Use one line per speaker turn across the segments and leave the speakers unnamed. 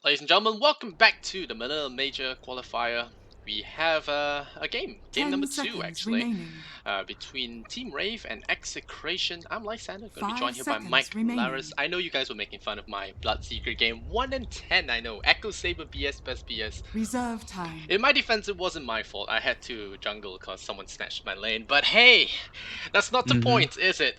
Ladies and gentlemen, welcome back to the Manila Major Qualifier. We have a game
10
number two
seconds
actually,
remaining.
between Team Rave and Execration. I'm Lysander, going to be
5
joined here by
seconds
Mike Laris.
remaining.
I know you guys were making fun of my Bloodseeker game 1 and 10. I know, Echo Saber BS best BS.
Reserve time.
In my defense, it wasn't my fault. I had to jungle because someone snatched my lane. But hey, that's not the
Mm-hmm.
point, is it?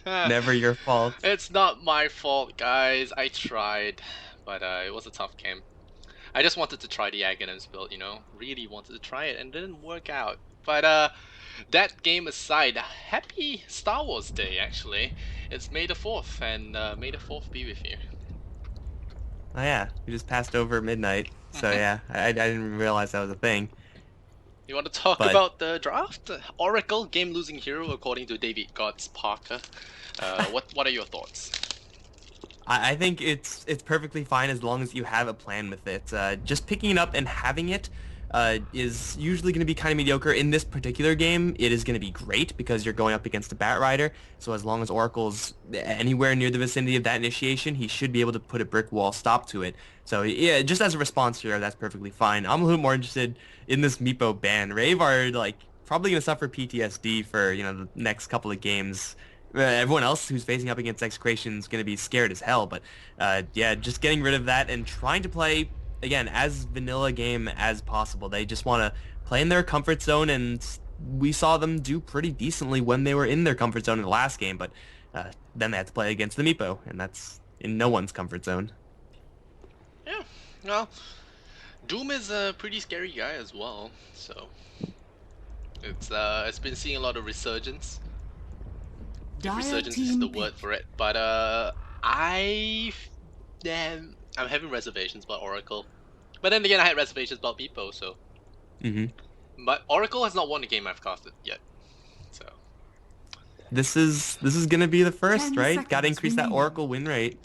Never your fault.
It's not my fault, guys. I tried, but it was a tough game. I just wanted to try the Aghanim's build, really wanted to try it, and it didn't work out. But that game aside, happy Star Wars Day, actually. It's May the 4th, and May the 4th be with you.
Oh yeah, we just passed over midnight, so
Mhm.
yeah, I didn't realize that was a thing.
You want to talk
But
about the draft? Oracle, game-losing hero, according to David God's Parker. What are your thoughts?
I think it's perfectly fine as long as you have a plan with it. Just picking it up and having it is usually going to be kind of mediocre. In this particular game, it is going to be great because you're going up against a Bat Rider. So as long as Oracle's anywhere near the vicinity of that initiation, he should be able to put a brick wall stop to it. So yeah, just as a response here, that's perfectly fine. I'm a little more interested in this Meepo ban. Rave are like probably going to suffer PTSD for the next couple of games. Everyone else who's facing up against Execration is going to be scared as hell. But yeah, just getting rid of that and trying to play, again, as vanilla game as possible. They just want to play in their comfort zone, and we saw them do pretty decently when they were in their comfort zone in the last game. But then they had to play against the Meepo, and that's in no one's comfort zone.
Yeah, well, Doom is a pretty scary guy as well, so it's been seeing a lot of resurgence. If
Dire
resurgence is
team
the
pick.
word for it, but I'm having reservations about Oracle. But then again, I had reservations about Beepo, so.
hmm
But Oracle has not won a game I've casted yet, so.
This is gonna be the first,
10
right? Got to
seconds
increase that
remaining.
Oracle win rate.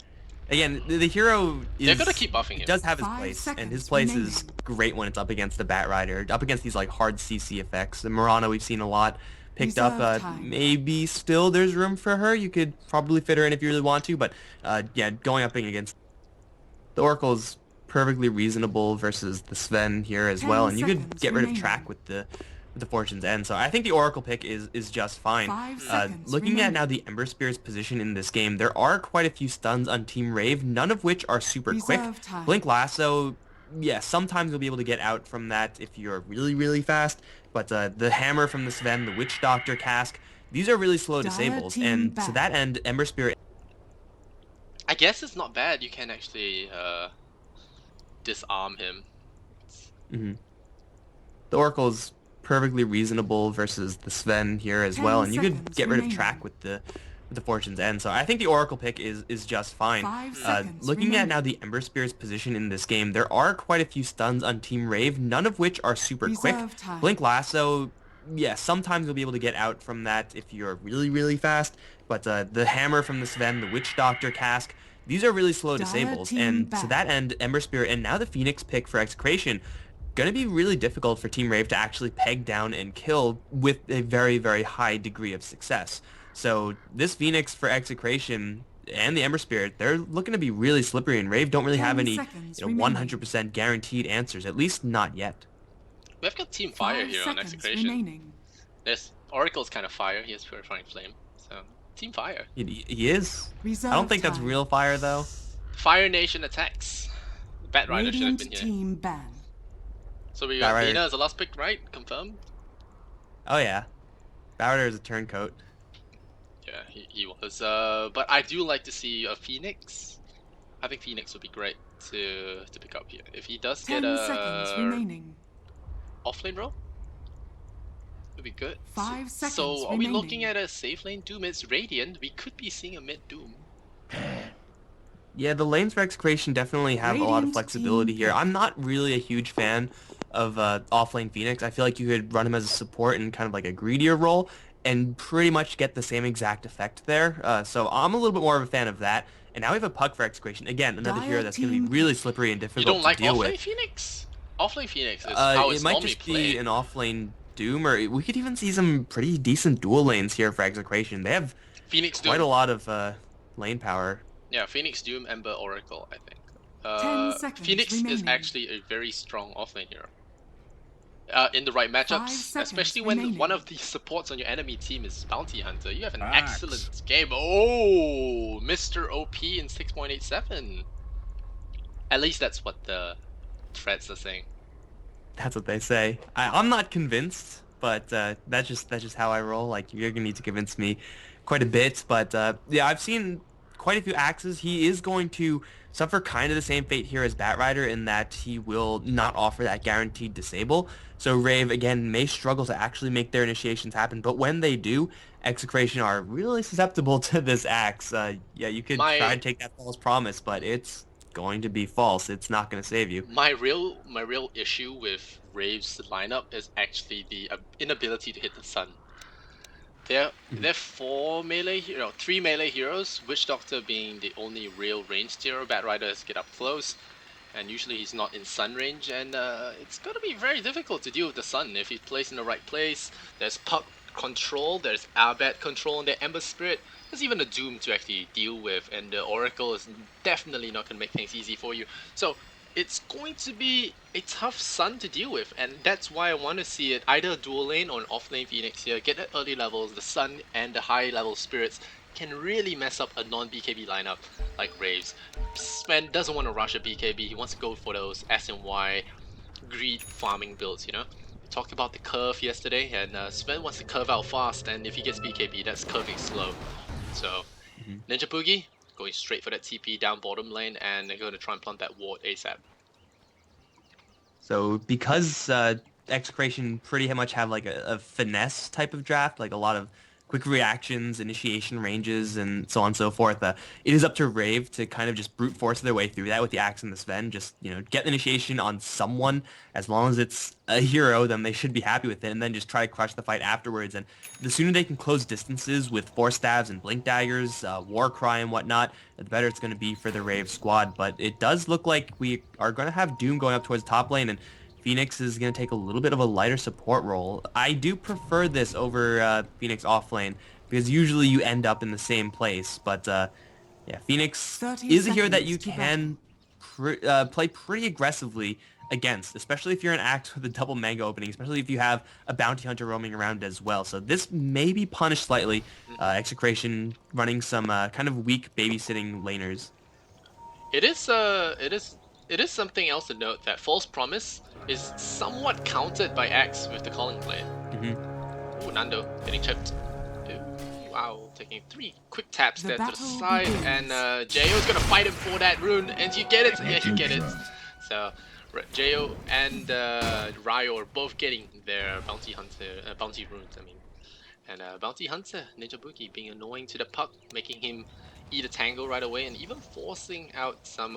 Again, the hero
They're gonna
is
keep buffing
he
him.
does have his
5
place, and his
seconds
place is
remaining.
great when it's up against the Bat Rider, up against these like hard CC effects. The Murano we've seen a lot picked up.
Reserve time.
Maybe still there's room for her. You could probably fit her in if you really want to, but yeah, going up against the Oracle's perfectly reasonable versus the Sven here as well,
10
and you could
seconds
get rid of track
remaining.
with the Fortune's End. So I think the Oracle pick is just fine.
5 seconds
Looking at now
remaining.
the Ember Spear's position in this game, there are quite a few stuns on Team Rave, none of which are super quick.
Reserve time.
Blink Lasso, yeah, sometimes you'll be able to get out from that if you're really, really fast, but the Hammer from the Sven, the Witch Doctor cask, these are really slow
Dire
disables,
team
and to
ban.
that end, Ember Spear.
I guess it's not bad. You can actually disarm him.
Mhm. The Oracle's perfectly reasonable versus the Sven here as
10
well, and you could
seconds
get rid of
remaining.
track with the Fortune's End. So I think the Oracle pick is just fine.
5 seconds
Looking at now
remaining.
the Ember Spear's position in this game, there are quite a few stuns on Team Rave, none of which are super quick.
Reserve time.
Blink Lasso, yeah, sometimes you'll be able to get out from that if you're really, really fast, but the Hammer from the Sven, the Witch Doctor cask, these are really slow
Dire
disables,
team
and to
ban.
that end, Ember Spear and now the Phoenix pick for Execration going to be really difficult for Team Rave to actually peg down and kill with a very, very high degree of success. So this Phoenix for Execration and the Ember Spirit, they're looking to be really slippery, and Rave don't really have
10
any,
seconds remaining.
100% guaranteed answers, at least not yet.
We've got Team Fire
5
here on
seconds
Execration.
remaining.
There's Oracle's kind of fire. He has Purifying Flame, so Team Fire.
He is.
Reserve
I don't think that's
time.
real fire, though.
Fire Nation attacks. Bat Rider should have
Radiant
been here.
team ban.
So we
Bat
got
Rider.
Lena as the last pick, right? Confirmed?
Oh, yeah. Bowder is a turncoat.
Yeah, he was. But I do like to see a Phoenix. I think Phoenix would be great to pick up here. If he does
10
get
seconds
a
remaining.
offlane role, it'd be good.
5 seconds
So are we looking
remaining.
at a safe lane Doom? It's Radiant. We could be seeing a mid Doom.
Yeah, the lanes for Execration definitely have a lot of
Radiant
flexibility
team
here.
pick.
I'm not really a huge fan of offlane Phoenix. I feel like you could run him as a support in kind of like a greedier role and pretty much get the same exact effect there. So I'm a little bit more of a fan of that. And now we have a Puck for Execration. Again, another
Dire
hero that's going to
team
be really
pick.
slippery and
You
difficult
don't
to
like
deal
offlane
with.
Phoenix? Offlane Phoenix is how
It
it's
might
normally
just be
played.
an offlane Doom, or we could even see some pretty decent dual lanes here for Execration. They have
Phoenix
quite a
Doom.
lot of lane power.
Yeah, Phoenix Doom, Ember, Oracle, I think.
10 seconds
Phoenix is
remaining.
actually a very strong offlane hero. In the right
5
matchups,
seconds
especially when
remaining.
one of the supports on your enemy team is Bounty Hunter, you have an
Facts.
excellent game. Oh, Mr. OP in 6.87. At least that's what the threads are saying.
That's what they say. I'm not convinced, but that's just how I roll. Like you're gonna need to convince me quite a bit. But yeah, I've seen quite a few axes. He is going to suffer kind of the same fate here as Batrider in that he will not offer that guaranteed disable. So Rave again may struggle to actually make their initiations happen. But when they do, Execration are really susceptible to this axe. Yeah, you could try
My
to take that false promise, but it's going to be false. It's not going to save you.
my real issue with Rave's lineup is actually the inability to hit the sun. They're three melee heroes, Witch Doctor being the only real ranged hero. Batriders get up close, and usually he's not in sun range, and it's gonna be very difficult to deal with the sun if he's placed in the right place. There's puck control, there's Abat control, and the Ember Spirit. There's even a Doom to actually deal with, and the Oracle is definitely not gonna make things easy for you. So it's going to be a tough sun to deal with, and that's why I want to see it either dual lane or an off lane Phoenix here. Get at early levels, the sun and the high level spirits can really mess up a non-BKB lineup like Raves. Sven doesn't want to rush a BKB, he wants to go for those SNY greed farming builds, you know? We talked about the curve yesterday, and Sven wants to curve out fast, and if he gets BKB, that's curving slow. So, Ninja Boogie going straight for that TP down bottom lane, and they're going to try and plant that ward ASAP.
So because Execration pretty much have like a finesse type of draft, like a lot of quick reactions, initiation ranges, and so on and so forth, it is up to Rave to kind of just brute force their way through that with the Axe and the Sven. Just, get the initiation on someone. As long as it's a hero, then they should be happy with it, and then just try to crush the fight afterwards. And the sooner they can close distances with Force Stabs and Blink Daggers, War Cry and whatnot, the better it's going to be for the Rave squad. But it does look like we are going to have Doom going up towards the top lane, and Phoenix is going to take a little bit of a lighter support role. I do prefer this over Phoenix offlane because usually you end up in the same place. But yeah, Phoenix
30
is a hero that
seconds
you
to
can play pretty aggressively against, especially if you're an axe with a double mango opening, especially if you have a bounty hunter roaming around as well. So this may be punished slightly. Execration running some kind of weak babysitting laners.
It is something else to note that False Promise is somewhat countered by Axe with the Calling Blade. Ooh, Nando getting chipped. Ooh, wow, taking 3 quick taps
The
there to the
battle
side,
begins.
and Jo gonna fight him for that rune, and you get it. Yeah, you get it. So Jo and Ryo are both getting their bounty runes. I mean, and bounty hunter Ninja Boogie being annoying to the puck, making him eat a tangle right away, and even forcing out some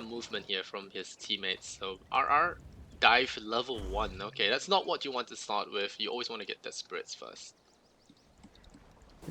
movement here from his teammates. So RR dive level 1. Okay, that's not what you want to start with. You always want to get that spirits first.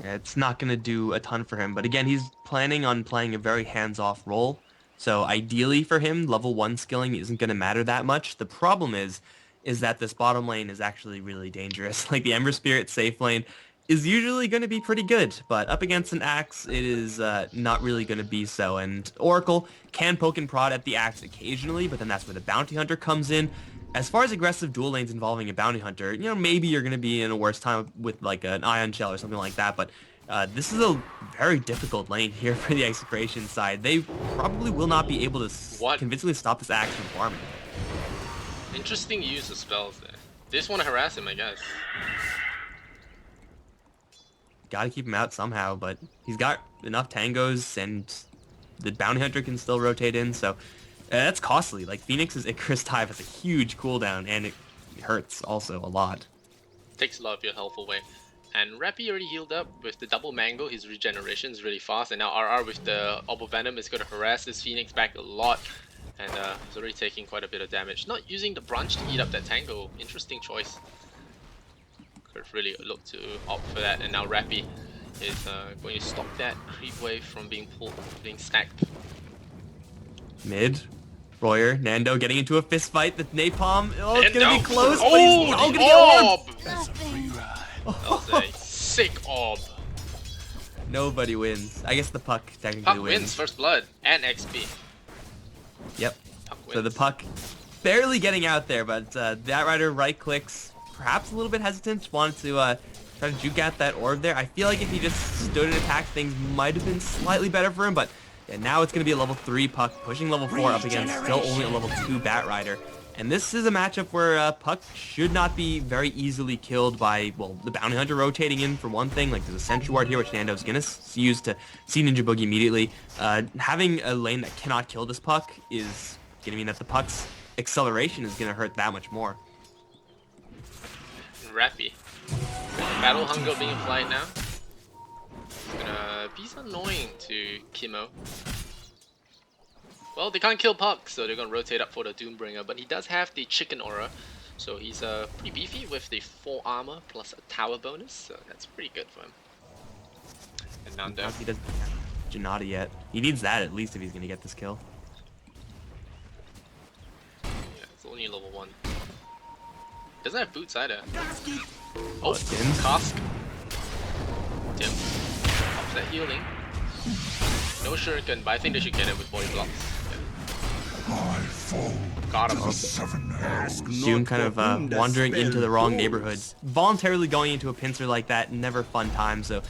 Yeah, it's not going to do a ton for him, but again, he's planning on playing a very hands-off role. So ideally for him, level 1 skilling isn't going to matter that much. The problem is that this bottom lane is actually really dangerous. Like the Ember Spirit safe lane is usually going to be pretty good, but up against an Axe, it is not really going to be so. And Oracle can poke and prod at the Axe occasionally, but then that's where the Bounty Hunter comes in. As far as aggressive dual lanes involving a Bounty Hunter, maybe you're going to be in a worse time with like an Ion Shell or something like that, but this is a very difficult lane here for the Execration side. They probably will not be able to convincingly stop this Axe from farming.
Interesting use of spells there. They just want to harass him, I guess.
Gotta keep him out somehow, but he's got enough tangos, and the Bounty Hunter can still rotate in, so that's costly. Like, Phoenix's Icarus Dive has a huge cooldown, and it hurts also a lot.
Takes a lot of your health away. And Rappy already healed up with the double mango. His regeneration is really fast, and now RR with the Orb of Venom is going to harass this Phoenix back a lot. And he's already taking quite a bit of damage. Not using the branch to eat up that tango. Interesting choice. Could really look to opt for that, and now Rappy is going to stop that creep wave from being stacked.
Mid, Royer, Nando getting into a fist fight. The napalm, it's
Nando.
gonna be close.
Oh,
but
the
he's gonna get
orb!
orbed.
That's a free ride.
That was a sick orb.
Nobody wins. I guess the Puck technically
Puck
wins.
wins first blood and XP.
Yep.
Puck wins.
So the Puck barely getting out there, but that rider right clicks, perhaps a little bit hesitant, wanted to try to juke out that orb there. I feel like if he just stood and attacked, things might have been slightly better for him, but yeah, now it's going to be a level 3 Puck pushing level 4 up against still only a level 2 Bat Rider. And this is a matchup where Puck should not be very easily killed by, well, the Bounty Hunter rotating in for one thing. Like, there's a Sentry Ward here, which Nando's going to use to see Ninja Boogie immediately. Having a lane that cannot kill this Puck is going to mean that the Puck's acceleration is going to hurt that much more.
Rappy. Battle Hunger being applied now. It's gonna be annoying to Kimo. Well, they can't kill Puck, so they're gonna rotate up for the Doombringer, but he does have the Chicken Aura, so he's pretty beefy with the 4 armor plus a tower bonus, so that's pretty good for him. And Nando.
He doesn't have Janata yet. He needs that at least if he's going to get this kill.
Yeah, it's only level 1. Doesn't have boots either.
Oh, Tim's.
Cask. Tim. Pops that healing. No shuriken, but I think they should get it with body blocks. Got him.
Doom kind of wandering into the wrong neighborhood. Voluntarily going into a pincer like that, never fun time, so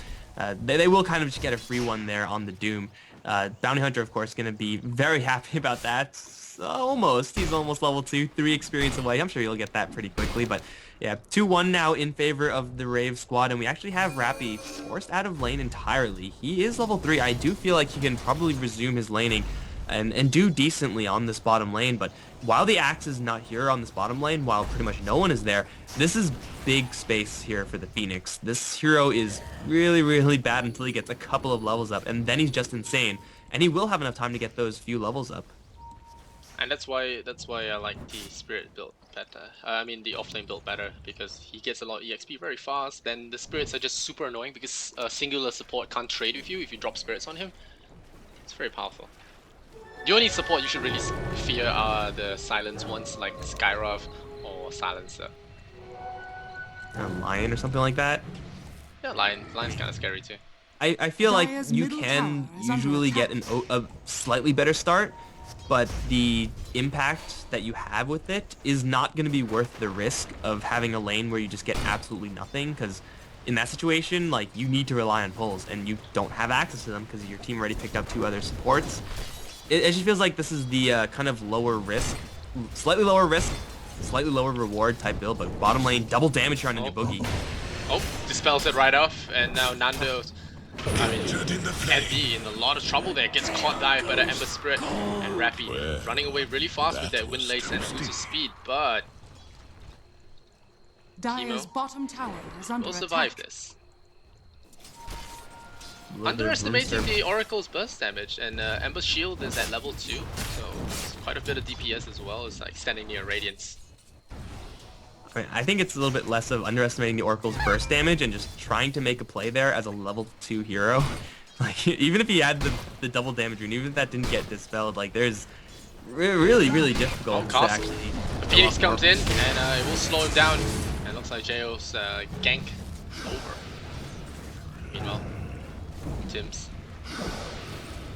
they will kind of just get a free one there on the Doom. Bounty Hunter, of course, going to be very happy about that. He's almost level 2, 3 experience away. I'm sure you'll get that pretty quickly, but yeah, 2-1 now in favor of the Rave squad, and we actually have Rappy forced out of lane entirely. He is level 3. I do feel like he can probably resume his laning and do decently on this bottom lane, but while the Axe is not here on this bottom lane, while pretty much no one is there, this is big space here for the Phoenix. This hero is really, really bad until he gets a couple of levels up, and then he's just insane, and he will have enough time to get those few levels up.
And that's why I like the Spirit build better. I mean the offlane build better, because he gets a lot of EXP very fast. Then the Spirits are just super annoying because singular support can't trade with you if you drop Spirits on him. It's very powerful. The only support you should really fear are the silence ones like Skyrav or Silencer.
Lion or something like that.
Yeah, Lion's kind of scary too.
I feel like
Dire's
you
middle
can
tower is under
usually
attack.
get a slightly better start, but the impact that you have with it is not going to be worth the risk of having a lane where you just get absolutely nothing, because in that situation, like, you need to rely on pulls, and you don't have access to them because your team already picked up 2 other supports. It just feels like this is the kind of lower risk, slightly lower reward type build, but bottom lane, double damage here on Ninja Boogie.
Oh, dispels it right off, and now Nando's, Andy in a lot of trouble there, gets caught by the Ember Spirit, and Rappy running away really fast with that Windlace and loses speed, but
Dire's
Kimo
bottom tower is under
will
attack.
survive this. Underestimating the Oracle's burst damage, and Ember's shield is at level 2, so it's quite a bit of DPS as well. It's like standing near Radiance.
I think it's a little bit less of underestimating the Oracle's burst damage and just trying to make a play there as a level 2 hero. Like, even if he had the double damage rune, even if that didn't get dispelled, like, there's really, really difficult to actually...
The Phoenix comes in, and it will slow him down. And it looks like Jo's gank over. Meanwhile, Tim's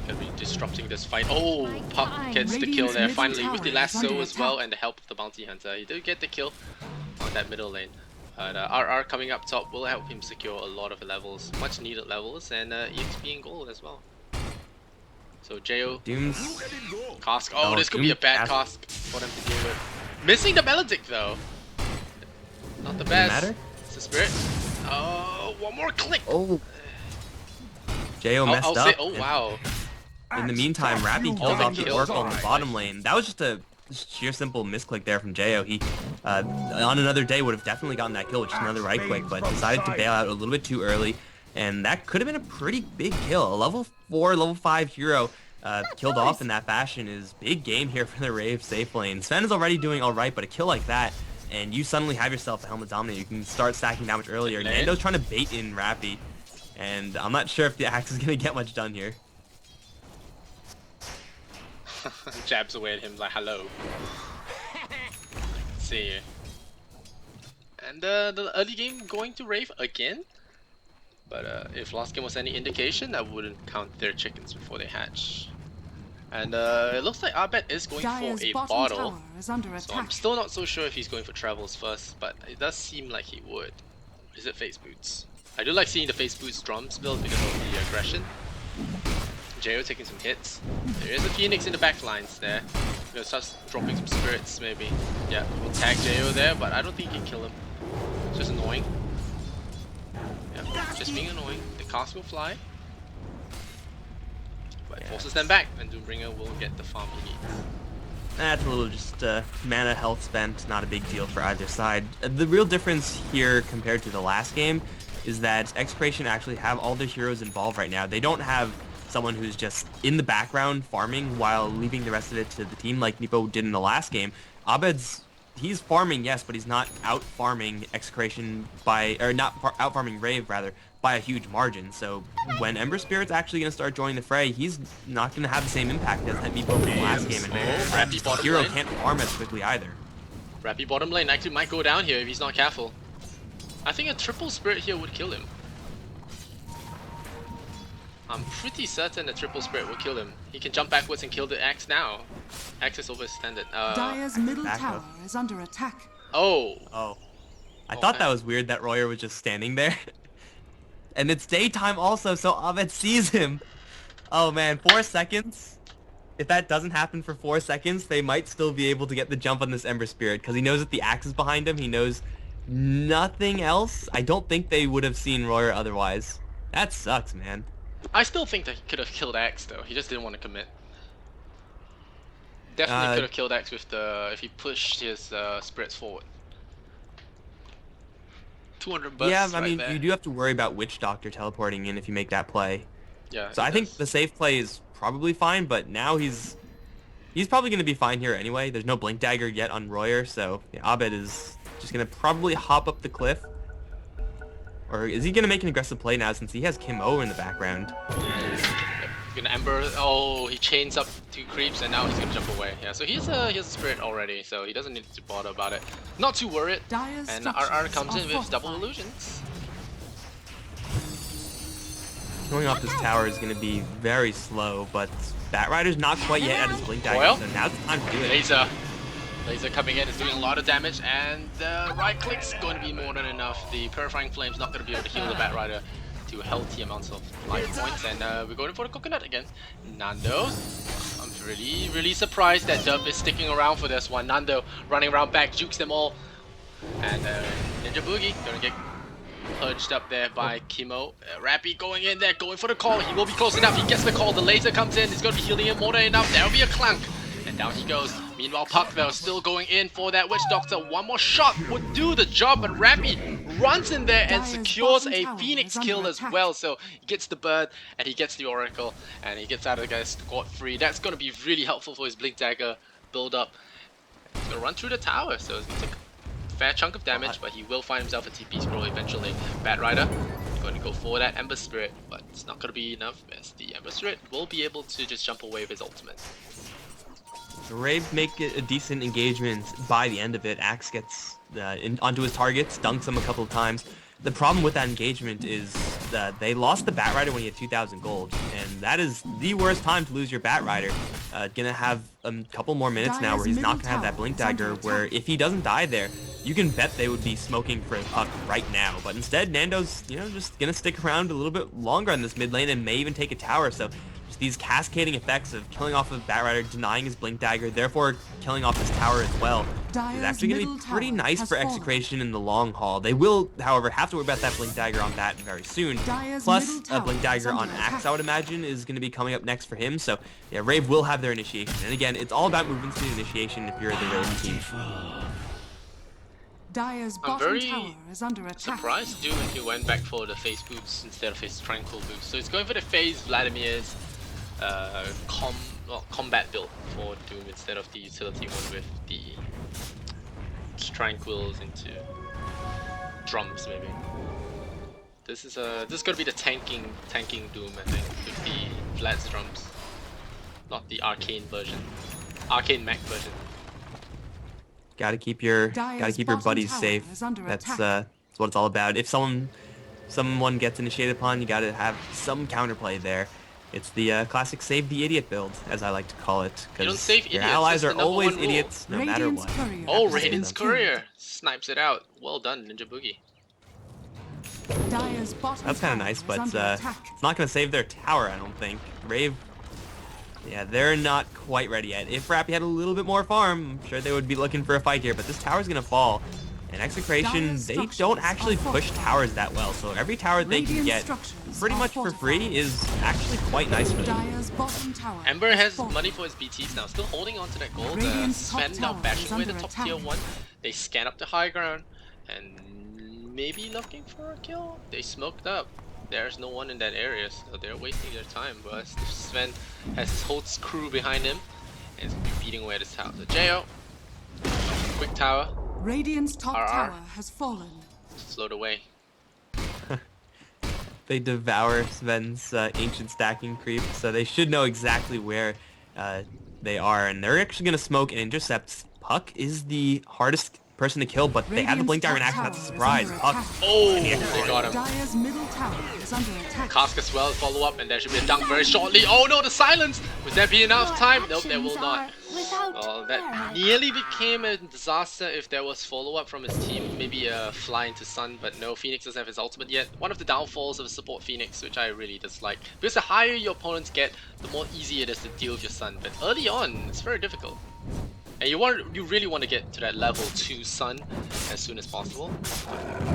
gonna be disrupting this fight. Oh, Puck gets the kill there finally with the lasso as well, and the help of the Bounty Hunter. He did get the kill on that middle lane. But RR coming up top will help him secure a lot of levels, much needed levels, and EXP and gold as well. So Jo,
Doom's...
Cask. Oh, this could be a bad Cask for them to deal with. Missing the Melodic though. Not the best.
Matter?
It's the Spirit. Oh, one more click.
Oh. Jo messed up.
Oh wow.
In the meantime, Rappy kills off the
kills.
Oracle on the bottom lane. That was just a sheer simple misclick there from Jo. He, on another day, would have definitely gotten that kill, which is another right click, but decided to bail out a little bit too early. And that could have been a pretty big kill. A level 4, level 5 hero killed off in that fashion is big game here for the Rave safe lane. Sven is already doing alright, but a kill like that, and you suddenly have yourself a Helmet Dominator. You can start stacking damage earlier. Nando's trying to bait in Rappy, and I'm not sure if the Axe is going to get much done here.
Jabs away at him like, hello. See you. And the early game going to Rave again? But if last game was any indication, I wouldn't count their chickens before they hatch. And it looks like Abed is going for
Dire's
a
bottom
bottle.
tower is under
So I'm
attack.
still not so sure if he's going for travels first, but it does seem like he would. Is it face boots? I do like seeing the face boots drums build because of the aggression. Jo taking some hits. There is a Phoenix in the back lines there. Gonna start dropping some spirits maybe. Yeah, we'll tag Jo there, but I don't think he can kill him. It's just annoying. Yeah, just being annoying. The cast will fly. But it forces them back, and Doombringer will get the farm he needs.
That's a little just mana health spent, not a big deal for either side. The real difference here compared to the last game is that Execration actually have all their heroes involved right now. They don't have someone who's just in the background farming while leaving the rest of it to the team like Nepo did in the last game. He's farming, yes, but he's not out farming Execration by, or not out farming Rave rather, by a huge margin. So when Ember Spirit's actually going to start joining the fray, he's not going to have the same impact as that Nepo from the last game. And
Rappy
the
bottom
hero
lane.
can't farm as quickly either.
Rappy bottom lane actually might go down here if he's not careful. I think a triple spirit here would kill him. I'm pretty certain a triple spirit will kill him. He can jump backwards and kill the axe now. Axe is overextended.
Dire's middle
back
tower
up.
is under attack.
Oh!
Oh. I thought
Okay.
that was weird that Royer was just standing there. And it's daytime also, so Abed sees him. Oh man, 4 seconds? If that doesn't happen for 4 seconds, they might still be able to get the jump on this Ember Spirit, because he knows that the axe is behind him. He knows nothing else. I don't think they would have seen Royer otherwise. That sucks, man.
I still think that he could have killed Axe though. He just didn't want to commit. Definitely could have killed Axe with if he pushed his spirits forward. 200 bursts
Yeah, I
right
mean,
there.
you do have to worry about Witch Doctor teleporting in if you make that play.
Yeah.
So
he
I think
does.
the safe play is probably fine, but now he's probably going to be fine here anyway. There's no Blink Dagger yet on Royer, so yeah, Abed is just going to probably hop up the cliff. Or is he going to make an aggressive play now since he has Kim O in the background?
Gonna Ember. Oh, he chains up 2 creeps and now he's gonna jump away. Yeah, so he has a spirit already, so he doesn't need to bother about it. Not too worried.
Dire's
And
structures
RR comes in
are
with double
fortified.
illusions.
Going off this tower is going to be very slow, but Batrider's not quite yet at his Blink Dagger,
Well,
so now it's time to do it.
Laser coming in is doing a lot of damage, and the right click's going to be more than enough. The Purifying Flame's not going to be able to heal the Batrider to healthy amounts of life points, and we're going for the coconut again. Nando, I'm really surprised that Dub is sticking around for this one. Nando running around back, jukes them all, and Ninja Boogie gonna get purged up there by Kimo. Rappy going in there, going for the call. He will be close enough. He gets the call. The laser comes in. He's going to be healing him more than enough. There'll be a clunk. And down he goes. Meanwhile, Puckville still going in for that Witch Doctor. One more shot would do the job, but Rappy runs in there and
Dire's
secures
bottom
a
tower
Phoenix
is under
kill as
attack.
well. So he gets the bird and he gets the Oracle and he gets out of the guy's squad free. That's going to be really helpful for his Blink Dagger build up. He's going to run through the tower, so it's going to take a fair chunk of damage, but he will find himself a TP scroll eventually. Batrider going to go for that Ember Spirit, but it's not going to be enough as the Ember Spirit will be able to just jump away with his ultimate.
The Rave make it a decent engagement by the end of it. Axe gets onto his targets, dunks him a couple of times. The problem with that engagement is that they lost the Batrider when he had 2,000 gold, and that is the worst time to lose your Batrider. Gonna have a couple more minutes now where he's not gonna have that Blink Dagger, where if he doesn't die there, you can bet they would be smoking for a puck right now. But instead, Nando's, just gonna stick around a little bit longer on this mid lane and may even take a tower. So just these cascading effects of killing off a Batrider, denying his Blink Dagger, therefore killing off his tower as well, is
Dire's
actually gonna
middle
be pretty
tower
nice
has
for
fallen.
Execration in the long haul. They will, however, have to worry about that Blink Dagger on that very soon.
Dire's
Plus,
middle
a
tower
Blink
is
Dagger on
under
Axe,
attack.
I would imagine, is going to be coming up next for him. So, yeah, Rave will have their initiation. And again, it's all about movement speed initiation if you're the Rave team.
Dire's
I'm
bottom
very
tower is under attack.
Surprised Doom he went back for the phase boots instead of his tranquil boots. So he's going for the phase Vladimir's combat build for Doom instead of the utility one with the tranquils into drums maybe. This is gonna be the tanking Doom, I think, with the Vlad's drums, not the arcane mech version.
Gotta keep your
Dire's
buddies
bottom
safe.
tower is under
That's
attack.
that's what it's all about. If someone someone gets initiated upon, you gotta have some counterplay there. It's the classic save the idiot build, as I like to call it,
You don't
because
save
your
idiots.
allies
That's
are
the number
always
one rule.
idiots no matter
Radiant's
what.
courier
You
Oh,
have to save
Radiant's
them.
courier snipes it out. Well done, Ninja Boogie.
Dire's bottom
That's kind of
tower
nice,
is
but
under attack.
it's not gonna save their tower, I don't think. Rave, yeah, they're not quite ready yet. If Rappy had a little bit more farm, I'm sure they would be looking for a fight here, but this tower's gonna fall. And Execration,
Dire's
they
structures
don't
are
actually push
fortified.
towers that well, so every tower they can
Radiant
get
structures
pretty
are
much for free
fortified.
is actually quite nice for them.
Dire's bottom tower.
Ember
is
has
fortified.
money for his BTs now, still holding on to that gold.
Radiant's top
Sven now
tower
bashing
is
away the
under
top
attack.
tier 1. They scan up the high ground and maybe looking for a kill. They smoked up. There's no one in that area, so they're wasting their time. But Sven has his whole crew behind him and is beating away at his tower. So Jo, quick tower,
Radiant's top
RR.
tower has fallen.
slowed away.
They devour Sven's ancient stacking creep, so they should know exactly where they are, and they're actually going to smoke and intercept. Puck is the hardest person to kill, but they have the
Radiant's
blink dagger in
top
action. That's a
tower is
surprise.
under
Puck.
attack.
Oh, they got him.
Dire's middle tower is under attack.
Cask as well, follow up, and there should be a dunk very shortly. Oh no, the silence! Would there be enough time? Nope, there will not. Oh, that nearly became a disaster if there was follow-up from his team. Maybe a fly into Sun, but no, Phoenix doesn't have his ultimate yet. One of the downfalls of a support Phoenix, which I really dislike. Because the higher your opponents get, the more easy it is to deal with your Sun. But early on, it's very difficult. And you really want to get to that level 2 Sun as soon as possible.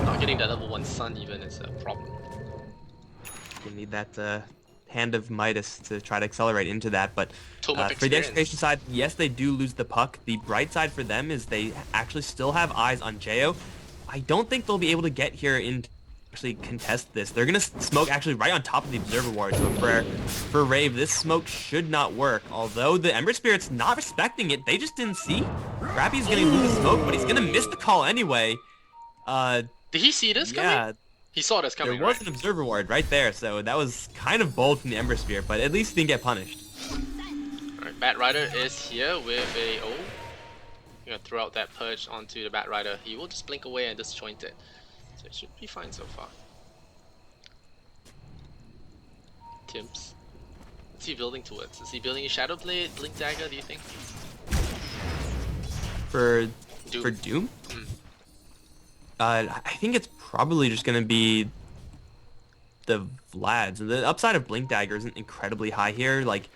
Not getting that level 1 Sun even is a problem.
You need that hand of Midas to try to accelerate into that, but
Tome of
for the
experience.
Execration side, yes, they do lose the puck. The bright side for them is they actually still have eyes on Jo. I don't think they'll be able to get here in to actually contest this. They're gonna smoke actually right on top of the observer ward, so for Rave, this smoke should not work. Although the Ember Spirit's not respecting it, they just didn't see. Rappy's gonna lose the smoke, but he's gonna miss the call anyway.
Did he see this coming?
Yeah,
He saw this coming,
there was
right?
an observer ward right there, so that was kind of bold from the Ember Spirit, but at least he didn't get punished.
Alright, Bat Rider is here with a... Oh. You're gonna throw out that purge onto the Bat Rider. He will just blink away and disjoint it. So it should be fine so far. Timps. What's he building towards? Is he building a Shadow Blade, Blink Dagger, do you think?
For
Doom.
Doom? I think it's probably just gonna be the Vlads. The upside of Blink Dagger isn't incredibly high here. Like,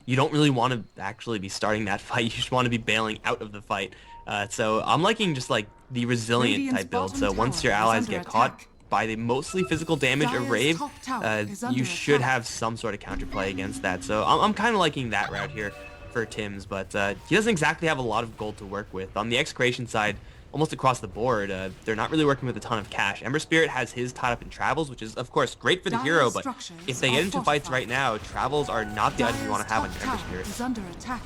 you don't really want to actually be starting that fight. You just want to be bailing out of the fight. So I'm liking just like the resilient
Radiant's
type build.
bottom
So once
tower
your
is
allies
under
get caught
attack.
by the mostly physical damage of
Dire's
Rave,
top tower is under
you should
attack.
have some sort of counterplay against that. So I'm kind of liking that route here for Tim's, but he doesn't exactly have a lot of gold to work with. On the Execration side, almost across the board, they're not really working with a ton of cash. Ember Spirit has his tied up in Travels, which is, of course, great for the
Dire's
hero, but
structures
if they
are
get into fights
fortified.
right now, Travels are not the items you want to have on
Dire's
Ember
top
Spirit.
tower is under attack.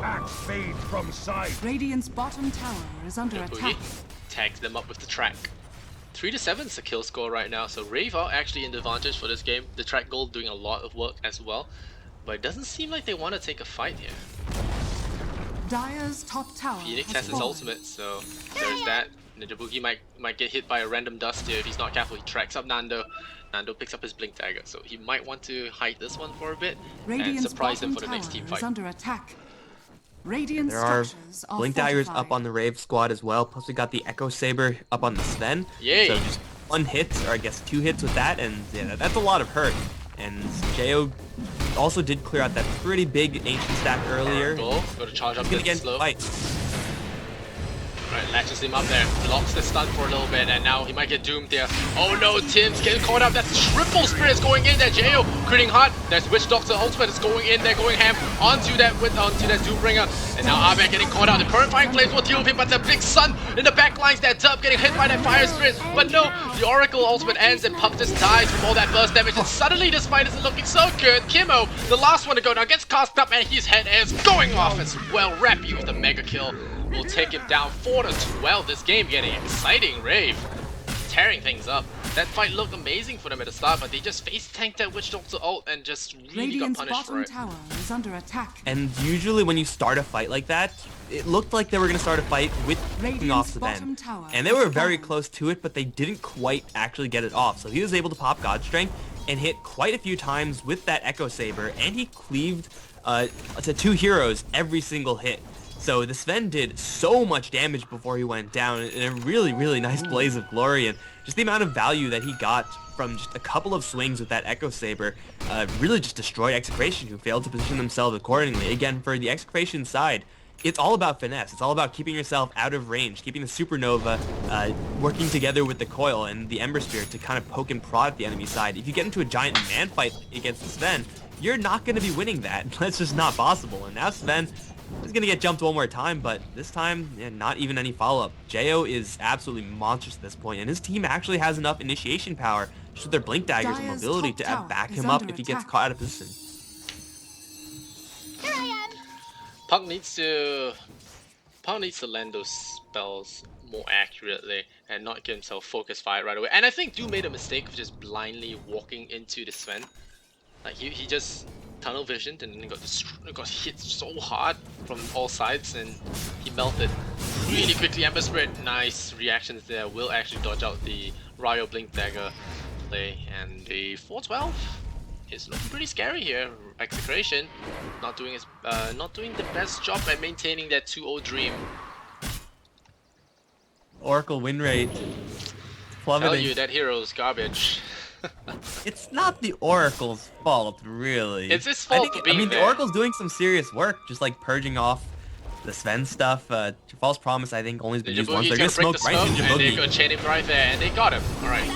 Axe fades from sight.
Radiant's bottom tower is under
Good
attack.
boogie. Tagged them up with the track. 3 to 7 is the kill score right now, so Rave are actually in the advantage for this game. The track gold doing a lot of work as well, but it doesn't seem like they want to take a fight here.
Dire's top tower
Phoenix
has
has his
fallen.
ultimate, so there's that. Ninja Boogie might get hit by a random dust here if he's not careful. He tracks up Nando. Nando picks up his Blink Dagger, so he might want to hide this one for a bit and
Radiant's
surprise him
bottom
for the next
tower
team
is
fight.
under attack. Radiant
There are
structures are
Blink Daggers
fortified.
up on the Rave squad as well, plus we got the Echo Saber up on the Sven.
Yay!
So just one hit, or I guess 2 hits with that, and yeah, that's a lot of hurt. And Jo also did clear out that pretty big Ancient stack earlier.
Go to charge up
He's gonna
this
get into
slow.
the fight.
Right, latches him up there, blocks the stun for a little bit, and now he might get doomed there. Oh no, Tim's getting caught up. That's triple spirits going in there. Jo critting hard. There's Witch Doctor ultimate is going in there, going ham onto that Doombringer. And now Arbeck getting caught out. The Purifying Flames will deal with him, but the big sun in the back lines, that Dub getting hit by that Fire Spirit. But no, the Oracle ultimate ends and Puck just dies from all that burst damage. And suddenly this fight isn't looking so good. Kimmo, the last one to go now, gets cast up, and his head is going off as well. Rappy with the mega kill will take him down 4 to 12. This game getting exciting. Rave tearing things up. That fight looked amazing for them at the start, but they just face tanked that Witch Doctor ult and just really got
Radiant's
punished for
bottom
it.
tower is under attack.
And usually when you start a fight like that, it looked like they were going to start a fight with picking off
Radiant's bottom
Sven.
tower
And they were
has
very
fallen.
close to it, but they didn't quite actually get it off. So he was able to pop God Strength and hit quite a few times with that Echo Saber, and he cleaved to 2 heroes every single hit. So the Sven did so much damage before he went down in a really, really nice blaze of glory, and just the amount of value that he got from just a couple of swings with that Echo Saber really just destroyed Execration, who failed to position themselves accordingly. Again, for the Execration side, it's all about finesse. It's all about keeping yourself out of range, keeping the Supernova working together with the Coil and the Ember Spirit to kind of poke and prod at the enemy side. If you get into a giant man fight against the Sven, you're not going to be winning that. That's just not possible. And now Sven is going to get jumped one more time, but this time, not even any follow-up. Jo is absolutely monstrous at this point, and his team actually has enough initiation power just with their Blink Daggers and
Dire's
mobility
top
to
tower
back
is
him up
under
if he gets
attack.
caught out of position.
Punk needs to land those spells more accurately and not get himself focus fired right away. And I think Doom made a mistake of just blindly walking into the Sven. Like he just tunnel visioned and then got hit so hard from all sides, and he melted really quickly. Ember Spirit, nice reactions there. Will actually dodge out the Ryo Blink Dagger play, and the 412 is looking pretty scary here. Execration not doing the best job at maintaining that 2-0 dream.
Oracle win rate
Tell
plummeting.
you that hero's garbage.
It's not the Oracle's fault, really.
It's his fault for being
the
there.
Oracle's doing some serious work, just like purging off the Sven stuff. False Promise, I think, only has been
Ninja
used once.
Boogie's
They're
gonna
gonna
break
smoke
the
right
smoke,
into
and they're
Boogie.
gonna chain him right there, and they got him. Alright.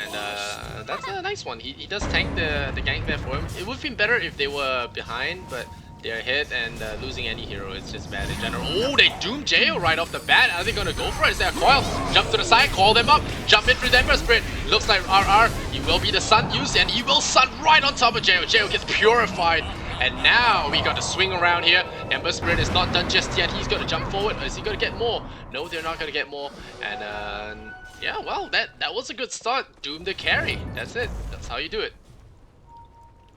And that's a nice one. He does tank the gank there for him. It would have been better if they were behind, but they're hit, and losing any hero is just bad in general. Oh, they doomed Jo right off the bat. Are they gonna go for it? Is there a coil? Jump to the side, call them up, jump in for the Ember Sprint. Looks like RR, he will be the sun used, and he will sun right on top of Jo. Jo gets purified. And now we got to swing around here. Ember Spirit is not done just yet. He's got to jump forward. Is he going to get more? No, they're not going to get more. And yeah, well, that was a good start. Doom the carry. That's it. That's how you do it.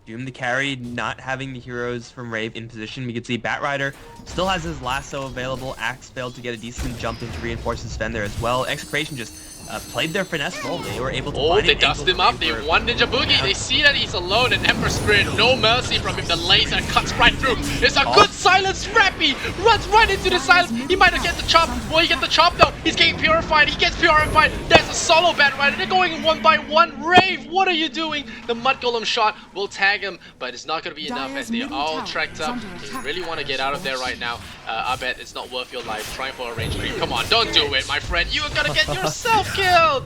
Doom the carry, not having the heroes from Rave in position. We can see Batrider still has his lasso available. Axe failed to get a decent jump into reinforce his Sven there as well. Execration just played their finesse role. They were able to find
They
an
dust
angle
him up.
for
They
Rave.
one Ninja Boogie. They see that he's alone, and Ember Spirit, no mercy from him. The laser cuts right through. It's a good silence. Rappy runs right into the silence. He might have get the chop. Will he get the chop though? He's getting purified. He gets purified. There's a solo Batrider. They're going one by one. Rave, what are you doing? The Mud Golem shot will tag him, but it's not going to be enough as
Dire's
they're
middle
all
tower
tracked
is
up.
under
They
attack.
really want to get out of there right now. I bet it's not worth your life trying for a range creep. Come on, don't do it, my friend. You are going to get yourself killed.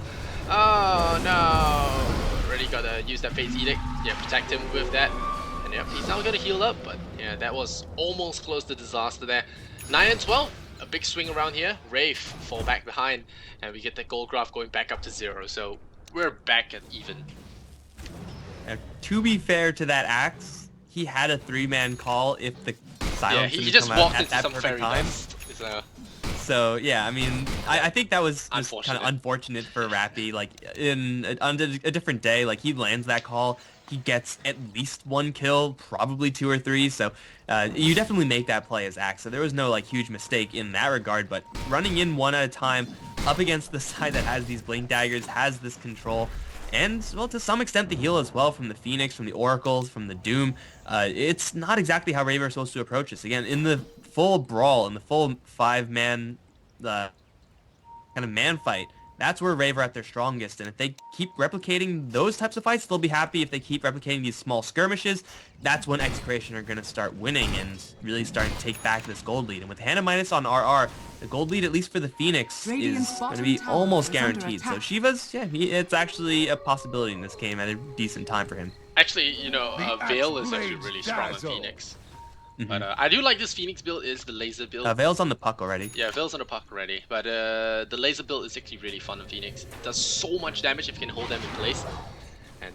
Oh no. Really got to use that Fate's Edict. Yeah, protect him with that. And yeah, he's now going to heal up, but yeah, that was almost close to disaster there. 9 and 12. A big swing around here. Rave fall back behind, and we get the gold graph going back up to 0. So we're back at even.
To be fair to that Axe, he had a 3-man call if the
Yeah,
silence
he
didn't
just
come out
walked
at
into
that
some
perfect
fairy
time.
dust. So,
So yeah, I mean, I think that was just kind
Unfortunate.
of unfortunate for Rappy. Like on a different day, like he lands that call, he gets at least 1 kill, probably 2 or 3. So you definitely make that play as Axe. So there was no like huge mistake in that regard. But running in one at a time up against the side that has these Blink Daggers, has this control, and well, to some extent the heal as well from the Phoenix, from the Oracles, from the Doom. It's not exactly how Rave are supposed to approach this. Again, in the full brawl, in the full 5-man kind of man fight, that's where Rave are at their strongest. And if they keep replicating those types of fights, they'll be happy. If they keep replicating these small skirmishes, that's when Execration are going to start winning and really start to take back this gold lead. And with Hannah minus on RR, the gold lead, at least for the Phoenix,
Radiant's
is going to
bottom
be
tower
almost
is under
guaranteed. So
attack.
Shiva's, yeah, it's actually a possibility in this game at a decent time for him.
actually, you know,
The
Veil
axe
is actually
blades
really strong on
dazzle.
Phoenix. But I do like this Phoenix build is the laser build.
Veil's on the puck already.
Yeah, Veil's on the puck already, but the laser build is actually really fun on Phoenix. It does so much damage if you can hold them in place. And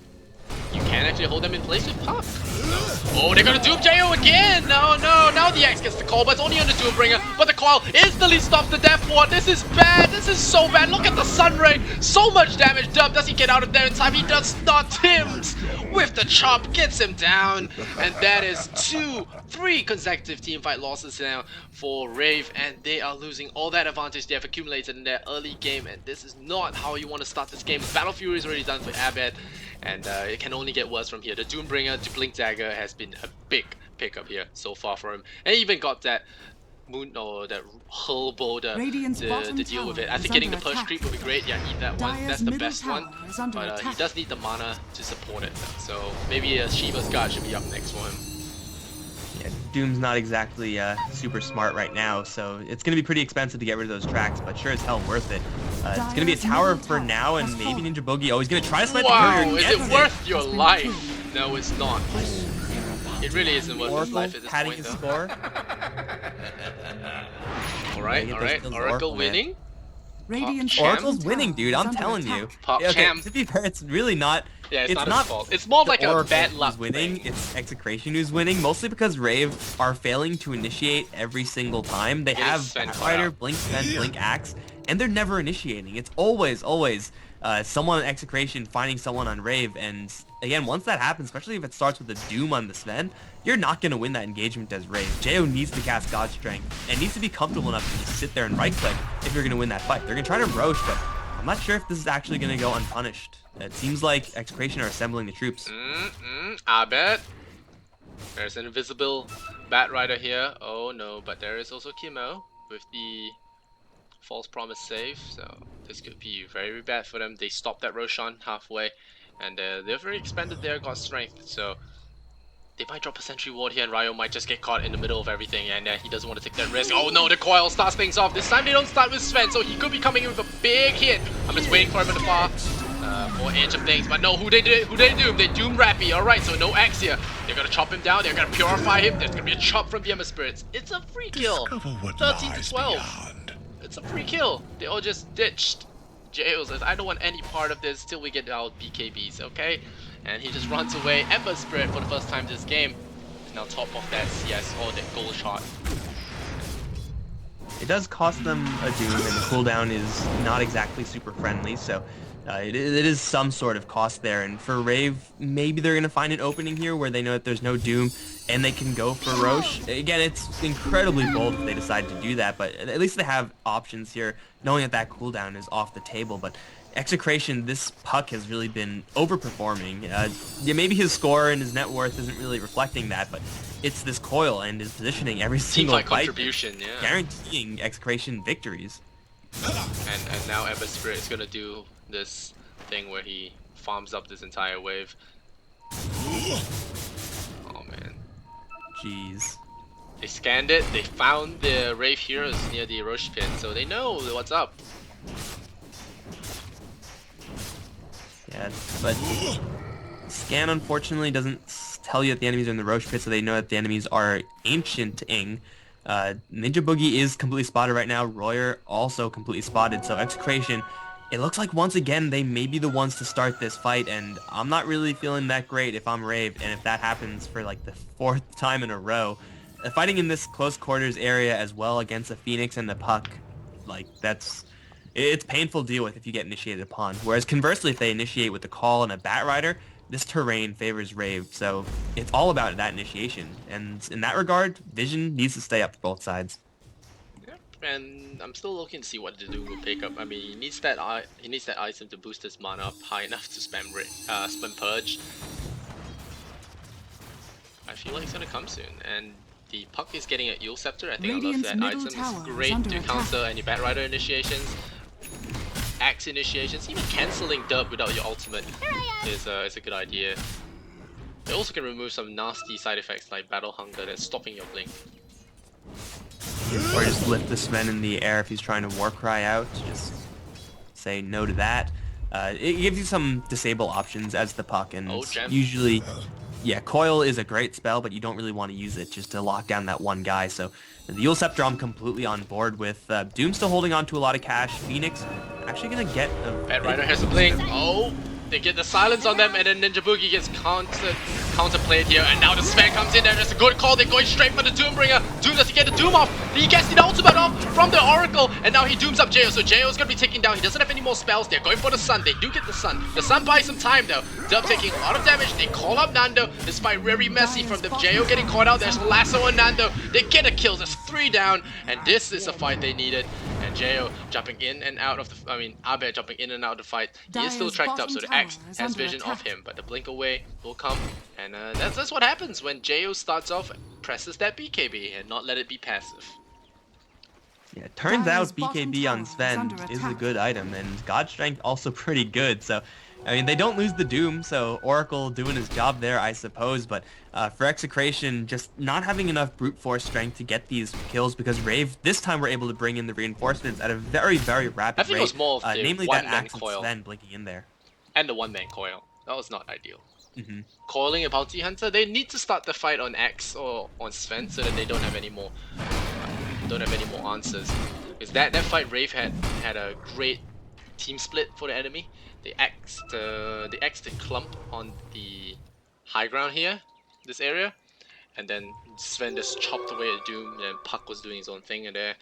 you can actually hold them in place with puck. So, oh, they're gonna Doom Jo again! No, now the Axe gets the call, but it's only on the Doombringer. But the coil instantly stops the death ward. This is bad, this is so bad. Look at the Sunray. So much damage. Dub, does he get out of there in time? He does not. Tim's with the chop gets him down. And that is 3 consecutive teamfight losses now for Rave. And they are losing all that advantage they have accumulated in their early game. And this is not how you want to start this game. Battle Fury is already done for Abed. And it can only get worse from here. The Doombringer to Blink Dagger has been a big pickup here so far for him. And even got that Moon or that Hull Boulder to deal with it. I think getting the Push Creep would be great. Yeah, eat that one. That's the best one. But he does need the mana to support it. So maybe a Shiva's Guard should be up next for him.
Yeah, Doom's not exactly super smart right now, so it's going to be pretty expensive to get rid of those tracks, but sure as hell worth it. It's going to be a tower for now, and maybe Ninja Boogie. Oh, he's going to try to snipe the courier.
Is it worth your life? No, it's not. It really isn't worth his life at this point,
his
though.
score.
Alright. Oracle winning?
Oracle's winning, dude. I'm telling you.
Pop champ.
To be fair, it's really not.
Yeah, it's not his fault. It's more like a bad luck
winning.
thing.
It's Execration who's winning, mostly because Rave are failing to initiate every single time. They have Fighter, Blink Sven, Blink Axe, and they're never initiating. It's always someone on Execration finding someone on Rave, and again, once that happens, especially if it starts with a Doom on the Sven, you're not going to win that engagement as Rave. Jo needs to cast God Strength, and needs to be comfortable enough to just sit there and right-click if you're going to win that fight. They're going to try to Roche, but I'm not sure if this is actually going to go unpunished. It seems like Execration are assembling the troops.
I bet. There's an invisible Bat Rider here. Oh no, but there is also Kimo with the false promise save, so this could be very bad for them. They stopped that Roshan halfway, and they've already expanded their God Strength, so they might drop a Sentry Ward here, and Ryo might just get caught in the middle of everything, and he doesn't want to take that risk. Oh no, the coil starts things off. This time they don't start with Sven, so he could be coming in with a big hit. I'm just waiting for him in the far for Edge of things, but no, who they doom? They doom Rappy. Alright, so no Axe here. They're gonna chop him down, they're gonna purify him, there's gonna be a chop from the Emma Spirits. It's a free kill. 13 to 12. It's a free kill. They all just ditched. Jo says, I don't want any part of this till we get our BKBs, okay? And he just runs away. Ember Spirit for the first time this game. And now top of that CS or that goal shot.
It does cost them a Doom, and the cooldown is not exactly super friendly, so it is some sort of cost there. And for Rave, maybe they're going to find an opening here where they know that there's no Doom, and they can go for Roche. Again, it's incredibly bold if they decide to do that, but at least they have options here, knowing that that cooldown is off the table. But Execration, this puck has really been overperforming. Yeah, maybe his score and his net worth isn't really reflecting that, but it's this coil and his positioning every single fight,
contribution, yeah,
guaranteeing Execration victories.
And now Ember Spirit is gonna do this thing where he farms up this entire wave. Oh man.
Jeez.
They scanned it, they found the Rave heroes near the Roche pit, so they know what's up.
Yeah, but scan unfortunately doesn't tell you that the enemies are in the Roche pit, so they know that the enemies are ancient-ing. Ninja Boogie is completely spotted right now. Royer also completely spotted, so Execration, it looks like once again they may be the ones to start this fight, and I'm not really feeling that great if I'm Rave, and if that happens for like the 4th time in a row. Fighting in this close quarters area as well against a Phoenix and the Puck, like it's painful to deal with if you get initiated upon. Whereas conversely, if they initiate with the Call and a Bat Rider, this terrain favors Rave, so it's all about that initiation. And in that regard, Vision needs to stay up for both sides.
Yep. And I'm still looking to see what to do with pickup. I mean, he needs that item to boost his mana up high enough to spam Purge. I feel like it's gonna come soon, and the Puck is getting an Eel Scepter. I think
Radiant's
I love that item. It's great to counter any Bat Rider initiations, Axe initiations, even cancelling Dub without your ultimate is a good idea. It also can remove some nasty side effects like Battle Hunger that's stopping your blink.
Or just lift the Sven in the air if he's trying to War Cry out. Just say no to that. It gives you some disable options as the Puck, and usually, yeah, Coil is a great spell, but you don't really want to use it just to lock down that one guy. So the Eel Scepter I'm completely on board with. Doom still holding on to a lot of cash. Phoenix actually gonna get a...
Bat Rider has a blink. Oh! They get the silence on them, and then Ninja Boogie gets counterplayed here. And now the Sven comes in there. There's a good call. They're going straight for the Doombringer. Doom does he get the Doom off? He gets the ultimate off from the Oracle, and now he dooms up Jo. So Jo is going to be taken down. He doesn't have any more spells. They're going for the Sun. They do get the Sun. The Sun buys some time though. Dub taking a lot of damage. They call up Nando. Despite very messy from the Jo getting caught out. There's Lasso on Nando. They get a kill. There's 3 down, and this is a fight they needed. And Jo jumping in and out of the, Abed jumping in and out of the fight. He is still tracked up, so the Axe has vision of him, but the blink away will come, and that's what happens when Jo starts off, presses that BKB, and not let it be passive.
Yeah, it turns out BKB on Sven is a good item, and God Strength also pretty good, so I mean, they don't lose the Doom, so Oracle doing his job there, I suppose, but for Execration, just not having enough brute force strength to get these kills, because Rave, this time, were able to bring in the reinforcements at a very, very rapid rate.
I think it was more of the
namely that
one-man
Axe and
coil.
Sven blinking in there.
And the one-man coil. That was not ideal. Coiling a Bounty Hunter, they need to start the fight on Axe or on Sven so that they don't have any more answers. Because that fight, Rave had a great team split for the enemy. They axed the clump on the high ground here, this area, and then Sven just chopped away at Doom, and Puck was doing his own thing in there,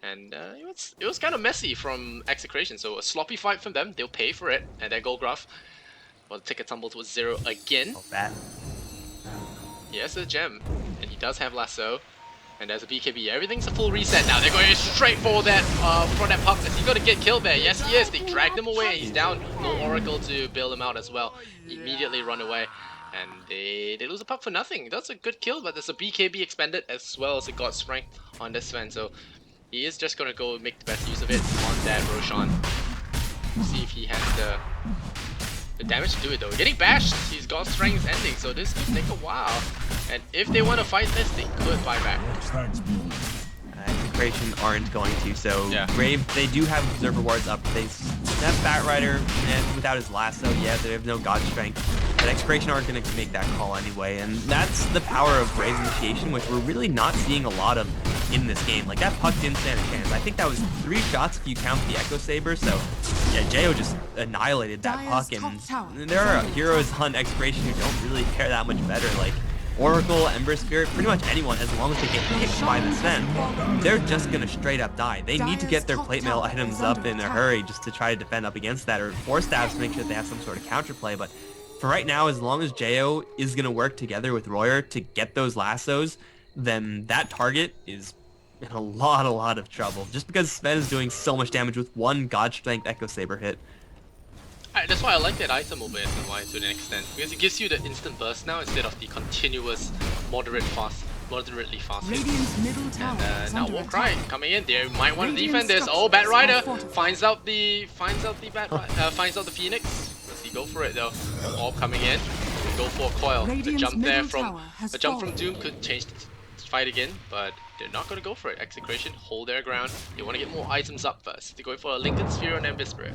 and it was kind of messy from Execration. So a sloppy fight from them. They'll pay for it, and then Golgraf will take a tumble towards 0 again.
Oh, bad.
He has a gem, and he does have Lasso. And there's a BKB. Everything's a full reset now. They're going straight for that Puck. Is he going to get killed there? Yes, he is. They dragged him away. He's down. No Oracle to bail him out as well. Immediately run away. And they lose a Puck for nothing. That's a good kill, but there's a BKB expended as well as a God Strength on this Sven. So he is just going to go make the best use of it on that Roshan. See if he has the damage to do it though. Getting bashed, his God Strength is ending, so this could take a while. And if they want to fight this, they could buy back.
Execration aren't going to, so
yeah.
Rave, they do have Observer Wards up. They have Bat Rider, and without his Lasso, yeah, they have no God Strength. But Execration aren't going to make that call anyway, and that's the power of Rave's initiation, which we're really not seeing a lot of in this game. Like, that Puck didn't stand a chance. I think that was 3 shots if you count the Echo Saber, so yeah, Jo just annihilated that Puck, and there are heroes on Execration who don't really fare that much better, like Oracle, Ember Spirit, pretty much anyone, as long as they get picked by the Sven, they're just gonna straight up die. They need to get their plate mail items up in a hurry just to try to defend up against that, or Force Staffs to make sure that they have some sort of counterplay, but for right now, as long as Jo is gonna work together with Royer to get those lassos, then that target is in a lot of trouble, just because Sven is doing so much damage with 1 God Strength Echo Saber hit.
That's why I like that item over SNY to an extent, because it gives you the instant burst now instead of the continuous moderately fast hits. And now Warcry coming in. They might want to defend this. Oh, Bat Rider finds out the Phoenix. Does he go for it though? Orb coming in. Go for a coil. A jump from Doom could change the fight again, but they're not going to go for it. Execration hold their ground. They want to get more items up first. They're going for a Lincoln Sphere and Ember Spirit.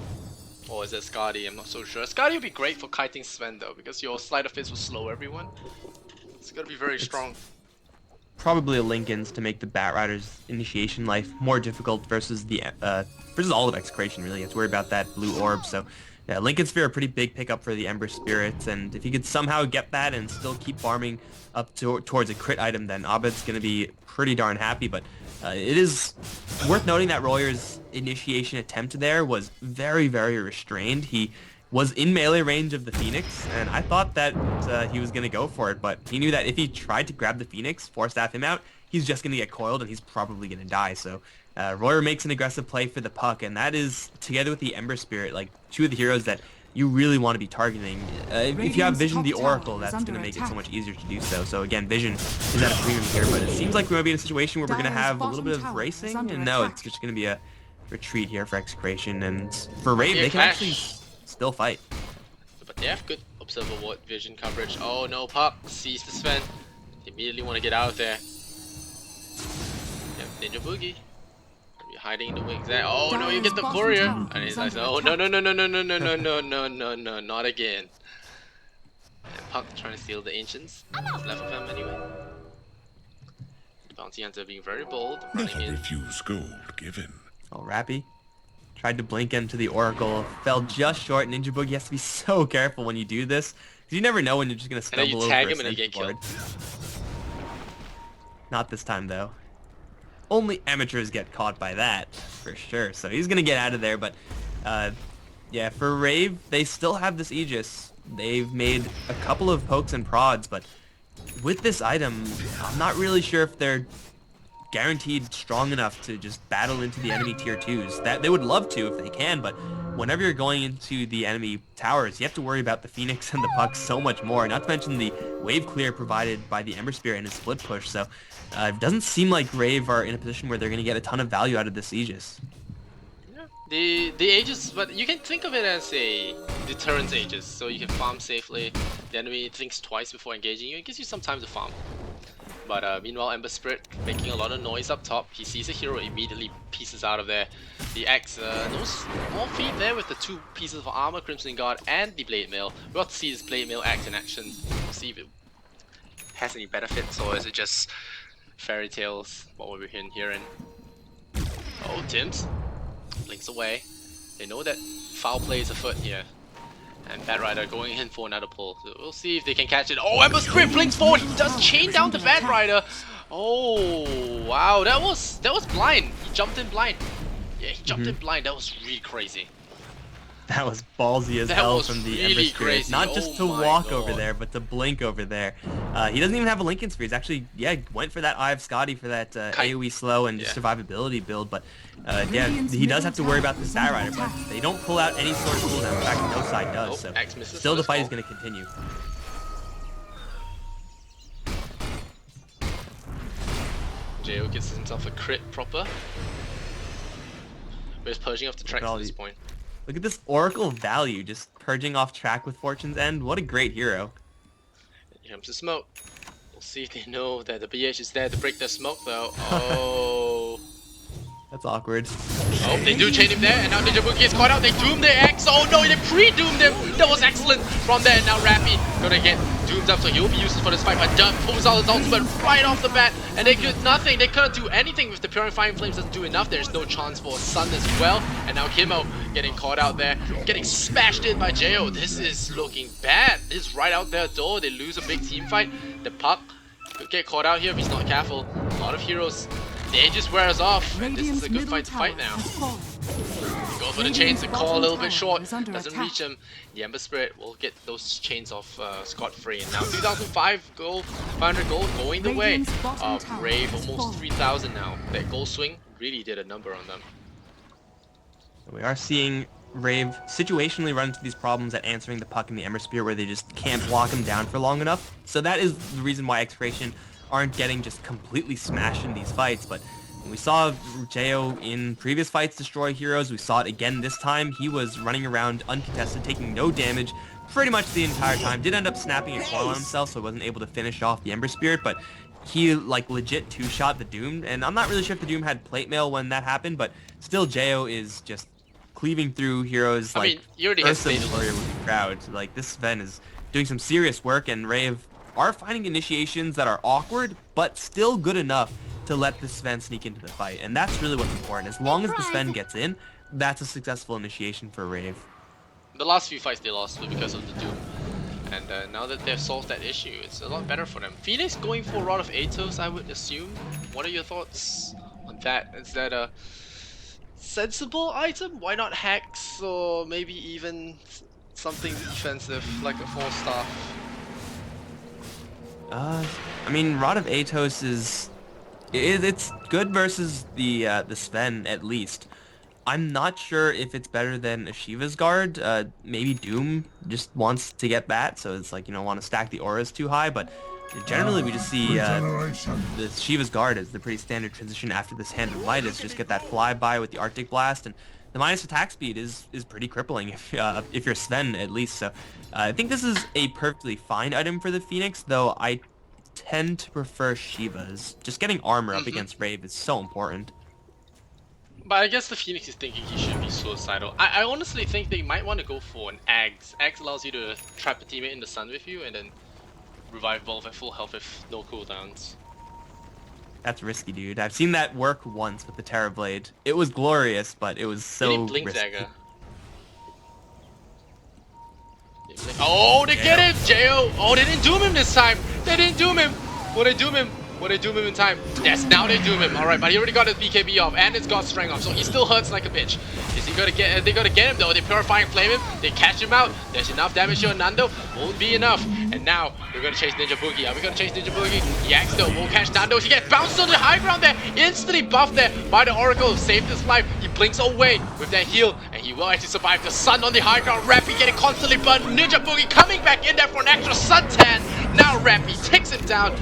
Or is it Skadi? I'm not so sure. Skadi would be great for kiting Sven though, because your Sleight of Fist will slow everyone. It's gonna be very strong.
Probably a Lincoln's to make the Bat Rider's initiation life more difficult versus the versus all of Execration really. It's worried about that blue orb, so yeah, Lincoln Sphere a pretty big pickup for the Ember Spirits, and if you could somehow get that and still keep farming up towards a crit item, then Abed's gonna be pretty darn happy, but it is worth noting that Royer's initiation attempt there was very, very restrained. He was in melee range of the Phoenix, and I thought that he was going to go for it, but he knew that if he tried to grab the Phoenix, Force Staff him out, he's just going to get coiled and he's probably going to die. So Royer makes an aggressive play for the Puck, and that is, together with the Ember Spirit, like 2 of the heroes that you really want to be targeting. If you have Vision the Oracle, that's going to make it so much easier to do so. So again, Vision is at a premium here, but it seems like we might be in a situation where we're going to have a little bit of racing, and no, it's just going to be a retreat here for Execration, and for Rave, they can actually still fight.
But they have good Observer Ward vision coverage. Oh no, Puck sees the Sven. They immediately want to get out of there. Yep, Ninja Boogie. Hiding in the wings there. Oh no, you get the courier. And he's like, oh no, not again. And Puck trying to steal the ancients. What's left of them anyway. The Bounty Hunter being very bold, running in.
Refuse gold given.
Oh, Rappy. Tried to blink into the Oracle, fell just short. Ninja Boogie has to be so careful when you do this, because you never know when you're just going to
And then you
stumble
tag
over a
him and you
sentry
get killed.
board. Not this time, though. Only amateurs get caught by that, for sure. So he's going to get out of there, but yeah, for Rave, they still have this Aegis. They've made a couple of pokes and prods, but with this item, I'm not really sure if they're guaranteed strong enough to just battle into the enemy tier 2s. That they would love to if they can, but whenever you're going into the enemy towers, you have to worry about the Phoenix and the Puck so much more, not to mention the wave clear provided by the Ember Spear and his split push. So it doesn't seem like Rave are in a position where they're going to get a ton of value out of this Aegis.
Yeah. The Aegis, but you can think of it as a deterrence Aegis, so you can farm safely. The enemy thinks twice before engaging you. It gives you some time to farm. But meanwhile, Ember Spirit making a lot of noise up top. He sees a hero, immediately pieces out of there. The X, no small feat there with the 2 pieces of armor, Crimson Guard and the Blade Mail. We'll have to see this Blade Mail act in action. We'll see if it has any benefits, or is it just fairy tales, what we're hearing. Oh, Tim's blinks away. They know that foul play is afoot here. And Bat Rider going in for another pull. So we'll see if they can catch it. Oh, Ember Spirit blinks forward. He does chain down the Bat Rider. Oh, wow. That was blind. He jumped in blind. Yeah, he jumped in blind. That was really crazy.
That was ballsy as
That
hell
was
from the
really
Ember Spirit.
crazy.
Not just to
Oh my
walk
God.
over there, but to blink over there. He doesn't even have a Lincoln Spear. He's actually, yeah, went for that Eye of Scotty for that AoE slow and just survivability build. But yeah, he does have to worry about the Stat Rider, but they don't pull out any sort of cooldown. In fact, no side does. So
X misses,
still the
let's
fight
go.
is going to continue.
Jo gets himself a crit proper. But he's purging off the tracks at this point.
Look at this Oracle value, just purging off track with Fortune's End. What a great hero.
Here comes the smoke. We'll see if they know that the BH is there to break the smoke though. Oh.
That's awkward.
Oh, they do chain him there, and now Ninja Boogie gets caught out. They doom their X. Oh no, they pre-doomed him. That was excellent. From there, now Rappy gonna get doomed up, so he'll be useless for this fight. But Duck pulls out his ultimate right off the bat, and they could nothing. They couldn't do anything with the Purifying Flames. Doesn't do enough. There's no chance for Sun as well. And now Kimo getting caught out there, getting smashed in by Jo. This is looking bad. This is right out their door. They lose a big team fight. The Puck could get caught out here if he's not careful. A lot of heroes. The Aegis wears off, and this is a good fight to fight now. Go for the chains, the call a little bit short, doesn't reach him. The Ember Spirit will get those chains off scot-free. And now 2005 gold, 500 gold going the way of Rave, almost 3000 now. That gold swing really did a number on them.
We are seeing Rave situationally run into these problems at answering the Puck and the Ember Spear where they just can't lock him down for long enough. So that is the reason why Execration aren't getting just completely smashed in these fights. But we saw Jo in previous fights destroy heroes. We saw it again this time. He was running around uncontested, taking no damage pretty much the entire time. Did end up snapping a coil on himself, so he wasn't able to finish off the Ember Spirit, but he like legit two-shot the Doom. And I'm not really sure if the Doom had plate mail when that happened, but still Jo is just cleaving through heroes like Ursa Warrior with the crowd. Like, this Sven is doing some serious work, and Rave are finding initiations that are awkward, but still good enough to let the Sven sneak into the fight. And that's really what's important. As long as the Sven gets in, that's a successful initiation for Rave.
The last few fights they lost were because of the Doom. And now that they've solved that issue, it's a lot better for them. Phoenix going for a Rod of Atos, I would assume. What are your thoughts on that? Is that a sensible item? Why not Hex, or maybe even something defensive like a 4-star?
I mean, Rod of Atos is it's good versus the Sven at least. I'm not sure if it's better than a Shiva's Guard. Maybe Doom just wants to get that, so it's like, you know, want to stack the auras too high. But generally, we just see the Shiva's Guard as the pretty standard transition after this Hand of Midas. Just get that flyby with the Arctic Blast, and the minus attack speed is pretty crippling if you're Sven at least. So I think this is a perfectly fine item for the Phoenix, though I tend to prefer Shiva's. Just getting armor up against Rave is so important.
But I guess the Phoenix is thinking he should be suicidal. I honestly think they might want to go for an Ags. Ags allows you to trap a teammate in the sun with you and then revive both at full health with no cooldowns.
That's risky, dude. I've seen that work once with the Terra Blade. It was glorious, but it was
You
so
need Blink
risky.
Dagger. Oh, they get him! Jo! Oh, they didn't doom him this time! They didn't doom him! Will they doom him? Will they doom him in time? Yes, now they doom him. Alright, but he already got his BKB off and his God Strength off, so he still hurts like a bitch. Is he gonna get they gotta get him though? They Purifying Flame him, they catch him out. There's enough damage here on Nando, won't be enough. And now we're gonna chase Ninja Boogie. Are we gonna chase Ninja Boogie? Yax though, won't catch Nando. He gets bounced on the high ground there, instantly buffed there by the Oracle, saved his life. He blinks away with that heal, and he will actually survive. The sun on the high ground, Rappy getting constantly burned. Ninja Boogie coming back in there for an extra suntan. Now Rappy takes him down.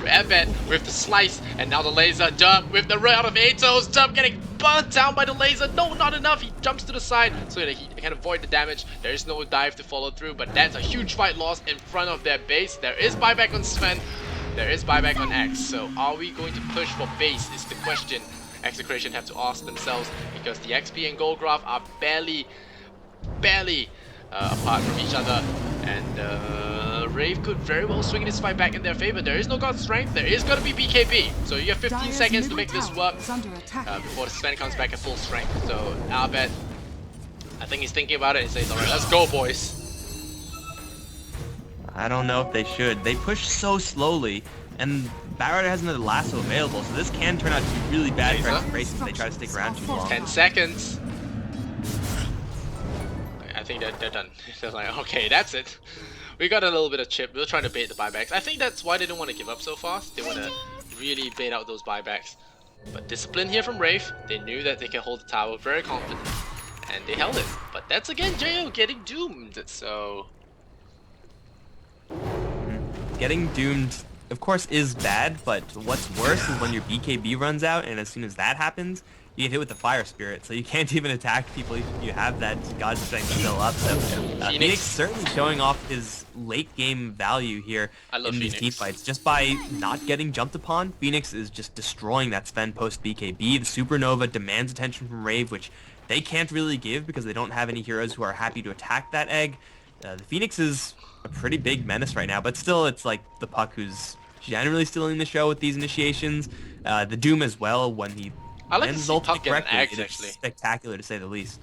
Ebet with the slice, and now the laser. Dub with the round of Atos. Dub getting burnt down by the laser. No, not enough. He jumps to the side so that he can avoid the damage. There is no dive to follow through, but that's a huge fight lost in front of their base. There is buyback on Sven. There is buyback on X. So are we going to push for base is the question Execration have to ask themselves, because the XP and gold graph are barely apart from each other, and Rave could very well swing this fight back in their favor. There is no God Strength, there is gonna be BKB, so you have 15
Dire's
seconds
middle
to make this
tower
work
is under attack.
before the Sven comes back at full strength. So Albert, I think he's thinking about it and says, alright, let's go boys. I don't know if they should. They push so slowly, and Barrett has another lasso available, so this can turn out to be really bad for Execration if they try to stick around too long.
10 seconds. I think they're done. They're like, okay, that's it. We got a little bit of chip. We were trying to bait the buybacks. I think that's why they didn't want to give up so fast. They want to really bait out those buybacks. But discipline here from Rave. They knew that they can hold the tower, very confident, and they held it. But that's again Jo getting doomed. So
Getting doomed, of course, is bad, but what's worse is when your BKB runs out, and as soon as that happens, you get hit with the Fire Spirit, so you can't even attack people if you have that God Strength still up. So Phoenix certainly showing off his late game value here in these team fights. Just by not getting jumped upon, Phoenix is just destroying that Sven post BKB. The Supernova demands attention from Rave, which they can't really give because they don't have any heroes who are happy to attack that egg. The Phoenix is a pretty big menace right now, but still it's like the Puck who's generally stealing the show with these initiations. The Doom as well, when he
I like to
ends
see Puck get an
correctly,
Ags
it is
actually.
spectacular to say the least.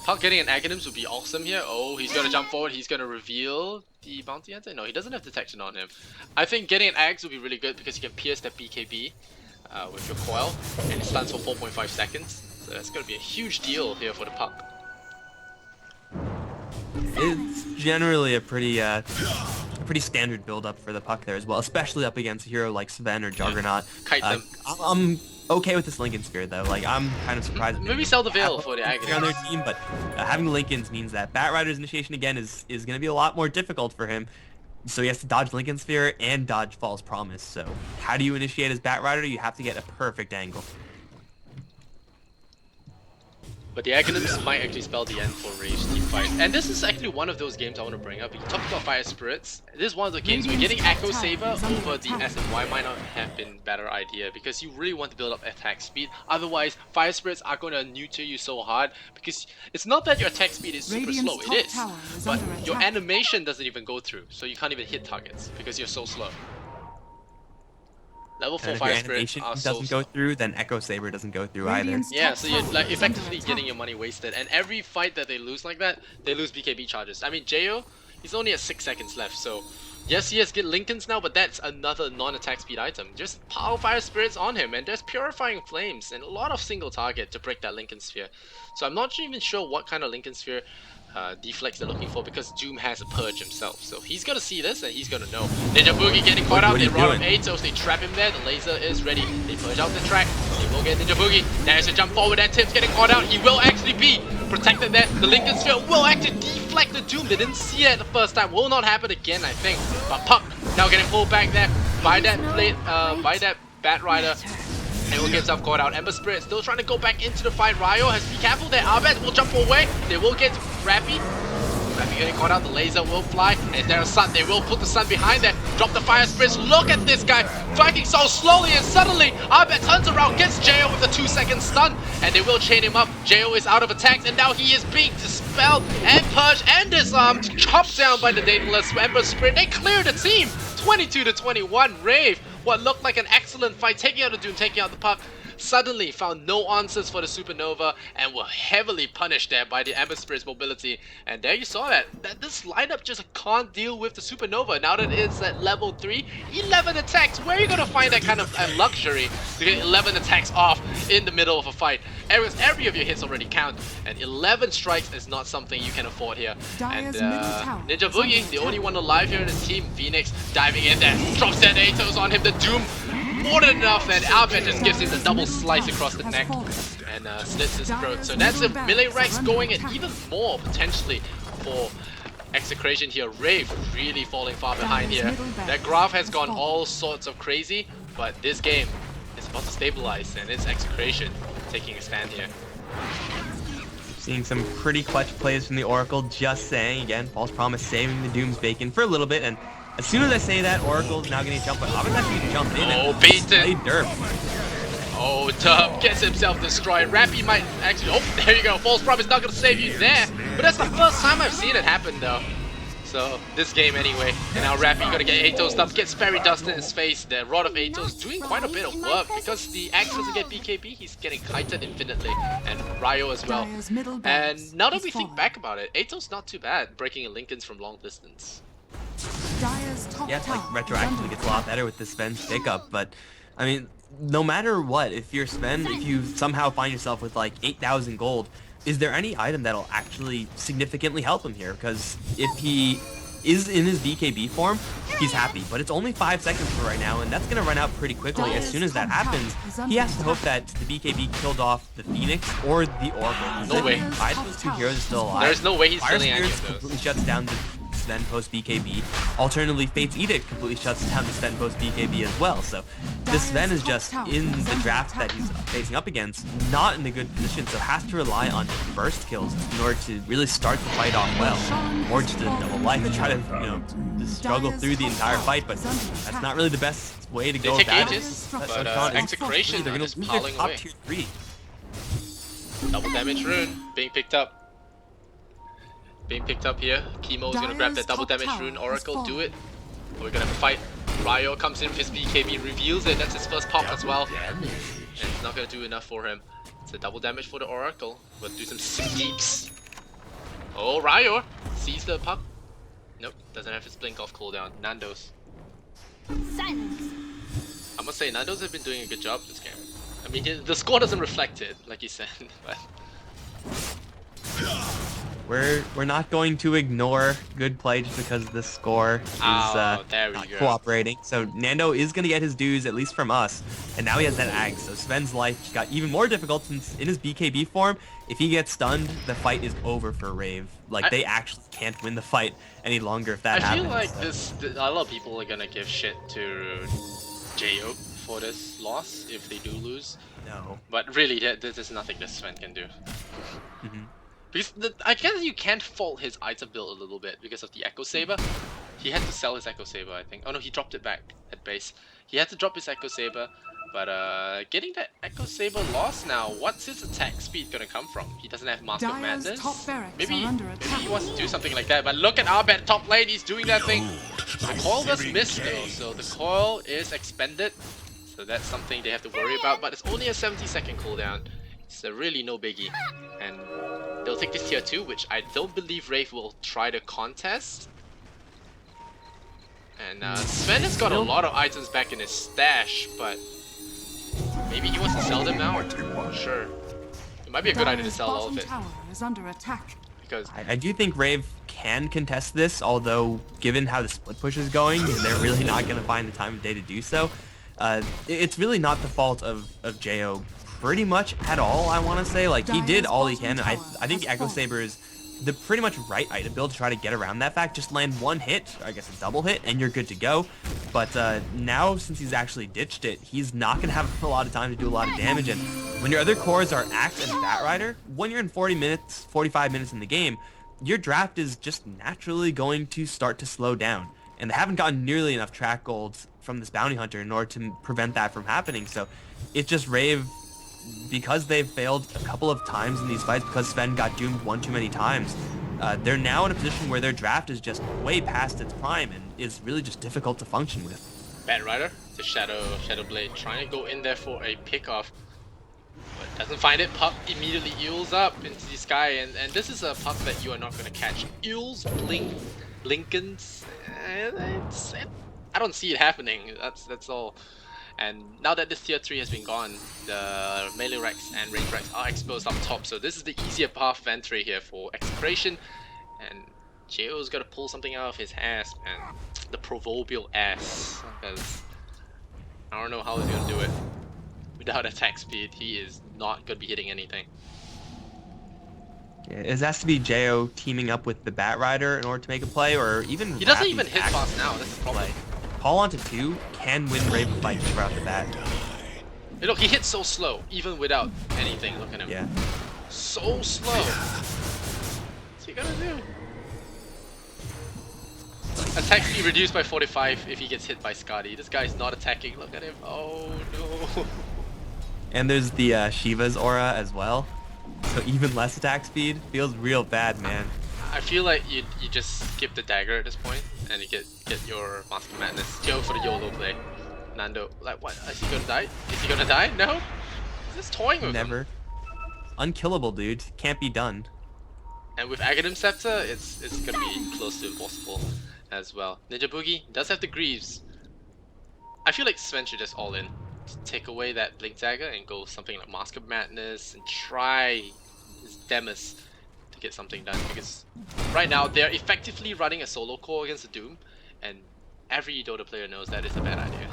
Puck getting an Aghanims would be awesome here. Oh, he's gonna jump forward, he's gonna reveal the bounty hunter? No, he doesn't have detection on him. I think getting an Ags would be really good because you can pierce that BKB with your coil, and it stuns for 4.5 seconds. So that's gonna be a huge deal here for the Puck.
It's generally a pretty standard build-up for the Puck there as well, especially up against a hero like Sven or Juggernaut.
Kite them.
I'm okay with this Lincoln Sphere though. Like, I'm kind of surprised.
Maybe sell the Veil for the
Agony on their
Aghanims.
team, but having Lincolns means that Bat Rider's initiation again is going to be a lot more difficult for him. So he has to dodge Lincoln Sphere and dodge False Promise. So how do you initiate as Bat Rider? You have to get a perfect angle.
But the Aghanims might actually spell the end for Rave's team fight. And this is actually one of those games I want to bring up. You talked about Fire Spirits. This is one of the games where getting Echo Saber over the SNY might not have been a better idea, because you really want to build up attack speed. Otherwise, Fire Spirits are going to neuter you so hard, because it's not that your attack speed is super slow, it is. But your animation doesn't even go through, so you can't even hit targets because you're so slow. Level 4
And if
Fire
your
Spirits
animation
are
doesn't
so
go through, then Echo Saber doesn't go through either.
yeah, so you're like effectively getting your money wasted, and every fight that they lose like that, they lose BKB charges. I mean, Jo, he's only at 6 seconds left, so yes, he has good Lincolns now, but that's another non-attack speed item. Just power Fire Spirits on him, and there's Purifying Flames and a lot of single target to break that Lincoln Sphere. So I'm not even sure what kind of Lincoln Sphere deflex they're looking for, because Doom has a purge himself, so he's gonna see this and he's gonna know. Ninja Boogie getting caught out. They rod of Atos, they trap him there. The laser is ready. They purge out the track. They will get Ninja Boogie. There's a jump forward, and Tim's getting caught out. He will actually be protected there. The Lincoln Sphere will actually deflect the Doom. They didn't see it the first time. Will not happen again, I think. But Puck now getting pulled back there by that by that Bat Rider. He will get himself caught out. Ember Spirit still trying to go back into the fight. Ryo has to be careful there. Arbet will jump away. They will get Rappy. Rappy getting caught out. The laser will fly. And is there a sun? They will put the sun behind there. Drop the Fire Spirits. Look at this guy fighting so slowly, and suddenly Arbet turns around, gets Jo with a 2-second stun, and they will chain him up. Jo is out of attacks, and now he is being dispelled and purged and disarmed. Chopped down by the Daedalus Ember Spirit. They clear the team. 22 to 21. Rave what looked like an excellent fight, taking out the Doom, taking out the Puck, suddenly found no answers for the Supernova and were heavily punished there by the Amber Spirit's mobility. And there you saw that this lineup just can't deal with the Supernova now that it's at level 3. 11 attacks, where are you gonna find that kind of luxury to get 11 attacks off in the middle of a fight? Every of your hits already count, and 11 strikes is not something you can afford here. And Ninja Boogie, the only one alive here in the team. Phoenix diving in there, drops that Atos on him, the Doom more than enough, and Albert just gives him the double slice across the neck and slits his throat. So that's a melee Rex going at even more potentially for Execration here. Rave really falling far behind here. That graph has gone all sorts of crazy, but this game is about to stabilize, and it's Execration taking a stand here.
Seeing some pretty clutch plays from the Oracle, just saying. Again, False Promise saving the Doom's bacon for a little bit, and as soon as I say that, Oracle's now going to jump, but Aba's actually going to jump in and
beaten.
Derp.
Oh, Dub gets himself destroyed. Rappy might actually... Oh, there you go. False Promise not going to save you there. But that's the first time I've seen it happen, though. So, this game anyway. And now Rappy going to get Atos up, gets Fairy Dust in his face. The Rod of Atos doing quite a bit of work because the axe doesn't get BKB. He's getting kited infinitely. And Ryo as well. And now that we think back about it, Atos not too bad, breaking a Lincoln's from long distance.
Yeah, like retroactively gets a lot better with the Sven's pickup, but I mean, no matter what, if you're Sven, if you somehow find yourself with like 8,000 gold, is there any item that'll actually significantly help him here? Because if he is in his BKB form, he's happy, but it's only 5 seconds for right now, and that's going to run out pretty quickly. As soon as that happens, he has to hope that the BKB killed off the Phoenix or the Oracle.
No way.
Either of those two heroes are still alive.
There's no way he's
Fire
killing any
Spirits
of those.
completely shuts down the Sven post BKB. Alternatively, Fate's Edict completely shuts down the Sven post BKB as well. So this Sven is just in the draft that he's facing up against, not in a good position, so has to rely on burst kills in order to really start the fight off well, or just a double life to try to, you know, just struggle through the entire fight. But that's not really the best way to go
They take
about
ages,
it.
but Execration
They're
is
gonna
piling
top
away.
tier 3.
Double damage rune being picked up. Being picked up here. Chemo is gonna grab that double damage rune. Oracle, do it. We're gonna have a fight. Ryo comes in with his BKB, reveals it. That's his first pop as well. And it's not gonna do enough for him. It's a double damage for the Oracle. We'll do some deeps. Oh, Ryo sees the puck. Nope, doesn't have his blink off cooldown. Nando's.
Silence.
I must say, Nando's have been doing a good job this game. I mean, the score doesn't reflect it, like you said, but...
We're not going to ignore good play just because the score is not cooperating. So Nando is going to get his dues, at least from us. And now he has that Ag, so Sven's life got even more difficult since in his BKB form, if he gets stunned, the fight is over for Rave. Like, they actually can't win the fight any longer if that happens.
I feel like a lot of people are going to give shit to Jo for this loss if they do lose.
No.
But really, there's nothing that Sven can do. Because I guess you can't fault his item build a little bit because of the Echo Saber. He had to sell his Echo Saber, I think. Oh no, he dropped it back at base. He had to drop his Echo Saber, but getting that Echo Saber lost now, what's his attack speed gonna come from? He doesn't have Mask of Madness. Maybe he wants to do something like that, but look at Arbet top lane, he's doing that thing. The coil does miss though, so the coil is expended. So that's something they have to worry about, but it's only a 70-second cooldown. It's really no biggie. And they'll take this tier 2, which I don't believe Rave will try to contest. And Sven has got a lot of items back in his stash, but maybe he wants to sell them now? Sure. It might be a good idea to sell all of it. Because
I do think Rave can contest this, although given how the split push is going, they're really not going to find the time of day to do so. It's really not the fault of Jo pretty much at all, I want to say. Like, he did all he can. I think Echo Saber is the pretty much right item build to try to get around that fact. Just land one hit, or I guess a double hit, and you're good to go. But now, since he's actually ditched it, he's not going to have a lot of time to do a lot of damage. And when your other cores are Axe and Batrider, when you're in 40 minutes, 45 minutes in the game, your draft is just naturally going to start to slow down. And they haven't gotten nearly enough track golds from this bounty hunter in order to prevent that from happening. So it's just Rave, because they've failed a couple of times in these fights, because Sven got doomed one too many times, they're now in a position where their draft is just way past its prime and is really just difficult to function with.
Batrider to Shadow Blade, trying to go in there for a pickoff. But doesn't find it. Pup immediately eels up into the sky, and this is a pup that you are not going to catch. Eels, Lincolns. I don't see it happening. That's all. And now that this tier 3 has been gone, the melee Rex and range Rex are exposed up top. So this is the easier path of entry here for Execration. And Jo's got to pull something out of his ass, man. The proverbial ass. Because I don't know how he's going to do it. Without attack speed, he is not going to be hitting anything.
Yeah, it has to be Jo teaming up with the Bat Rider in order to make a play, or even
He doesn't
Rappy's
even hit
act-
fast now, that's the problem.
play. Call onto 2 can win Rave a fight just right off the bat.
Hey, look, he hits so slow, even without anything. Look at him.
Yeah.
So slow. What's he gonna do? Attack speed reduced by 45 if he gets hit by Scotty. This guy's not attacking. Look at him. Oh no.
And there's the Shiva's aura as well. So even less attack speed feels real bad, man.
I feel like you just skip the dagger at this point and you get your Mask of Madness. Go for the YOLO play. Nando, like what? Is he gonna die? Is he gonna die? No? He's just toying with him.
Never. Unkillable, dude. Can't be done.
And with Aghanim Scepter, it's gonna be close to impossible as well. Ninja Boogie does have the Greaves. I feel like Sven should just all in. Take away that Blink Dagger and go something like Mask of Madness and try his Demus to get something done, because right now they're effectively running a solo core against the Doom, and every Dota player knows that is a bad idea.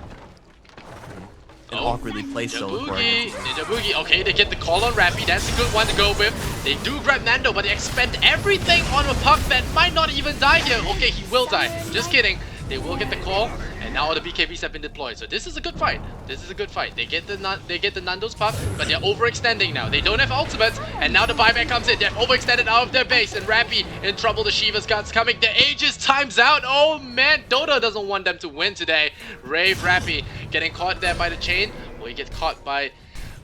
An awkwardly placed
Ninja
solo core.
Boogie! Ninja Boogie! Okay, they get the call on Rappy, that's a good one to go with. They do grab Nando, but they expend everything on a puck that might not even die here. Okay, he will die. Just kidding. They will get the call, and now the BKBs have been deployed. So this is a good fight. This is a good fight. They get the Nando's puck, but they're overextending now. They don't have ultimates, and now the buyback comes in. They're overextended out of their base, and Rappy in trouble. The Shiva's guns coming. The Aegis times out. Oh man, Dota doesn't want them to win today. Rave Rappy getting caught there by the chain. Well, he gets caught by...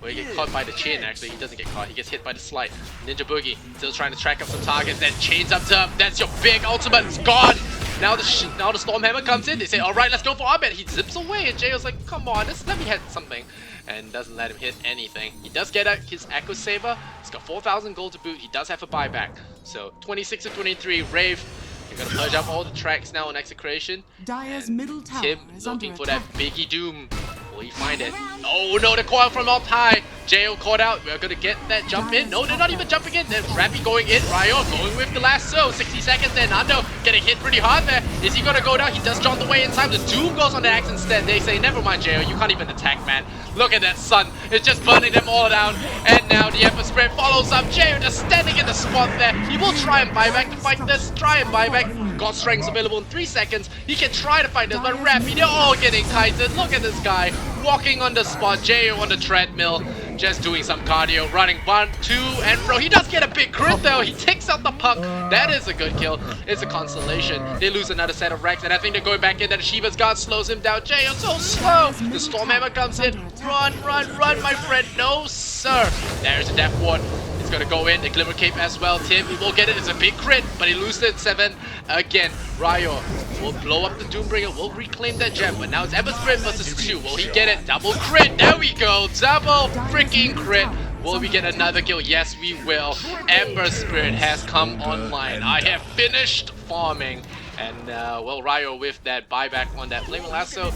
Well, he gets caught by the chain, actually. He doesn't get caught. He gets hit by the slide. Ninja Boogie still trying to track up some targets. Then chains up to... That's your big ultimate. It's gone. Now the Stormhammer comes in. They say, alright, let's go for Abed. He zips away. And Jayo's like, come on, let me hit something. And doesn't let him hit anything. He does get his Echo Saber. He's got 4,000 gold to boot. He does have a buyback. So 26 to 23. Rave. You're gonna purge up all the tracks now on Execration.
Dire's middle tower
Tim
is under
looking for that
attack.
Biggie Doom. Will he find it? Oh no, the coil from up high. Jo caught out. We're gonna get that jump in. No, they're not even jumping in. There's Rappy going in. Ryo going with the lasso. 60 seconds there. Nando getting hit pretty hard there. Is he gonna go down? He does jump the way in time. The Doom goes on the axe instead. They say, never mind, Jo. You can't even attack, man. Look at that sun. It's just burning them all down. And now the Emperor Spirit follows up. Jo just standing in the spot there. He will try and buy back to fight this. Try and buy back. God Strength's available in 3 seconds. He can try to fight this, but Rappy, they're all getting tightened. Look at this guy. Walking on the spot. Jo on the treadmill. Just doing some cardio, running 1, 2, and bro, he does get a big crit though. He takes out the puck. That is a good kill. It's a consolation. They lose another set of racks, and I think they're going back in. That Shiva's guard slows him down. Jo so slow. The Stormhammer comes in. Run, run, run, my friend. No, sir. There's a Death Ward. It's gonna go in. The Glimmer Cape as well. Tim, he will get it. It's a big crit, but he loses it 7 again. Ryo will blow up the Doombringer. Will reclaim that gem, but now it's Ember Spirit versus 2. Will he get it? Double crit. There we go. Double freaking crit. Will we get another kill? Yes, we will. Ember Spirit has come online. I have finished farming. And, well, Ryo with that buyback on that Flaming Lasso.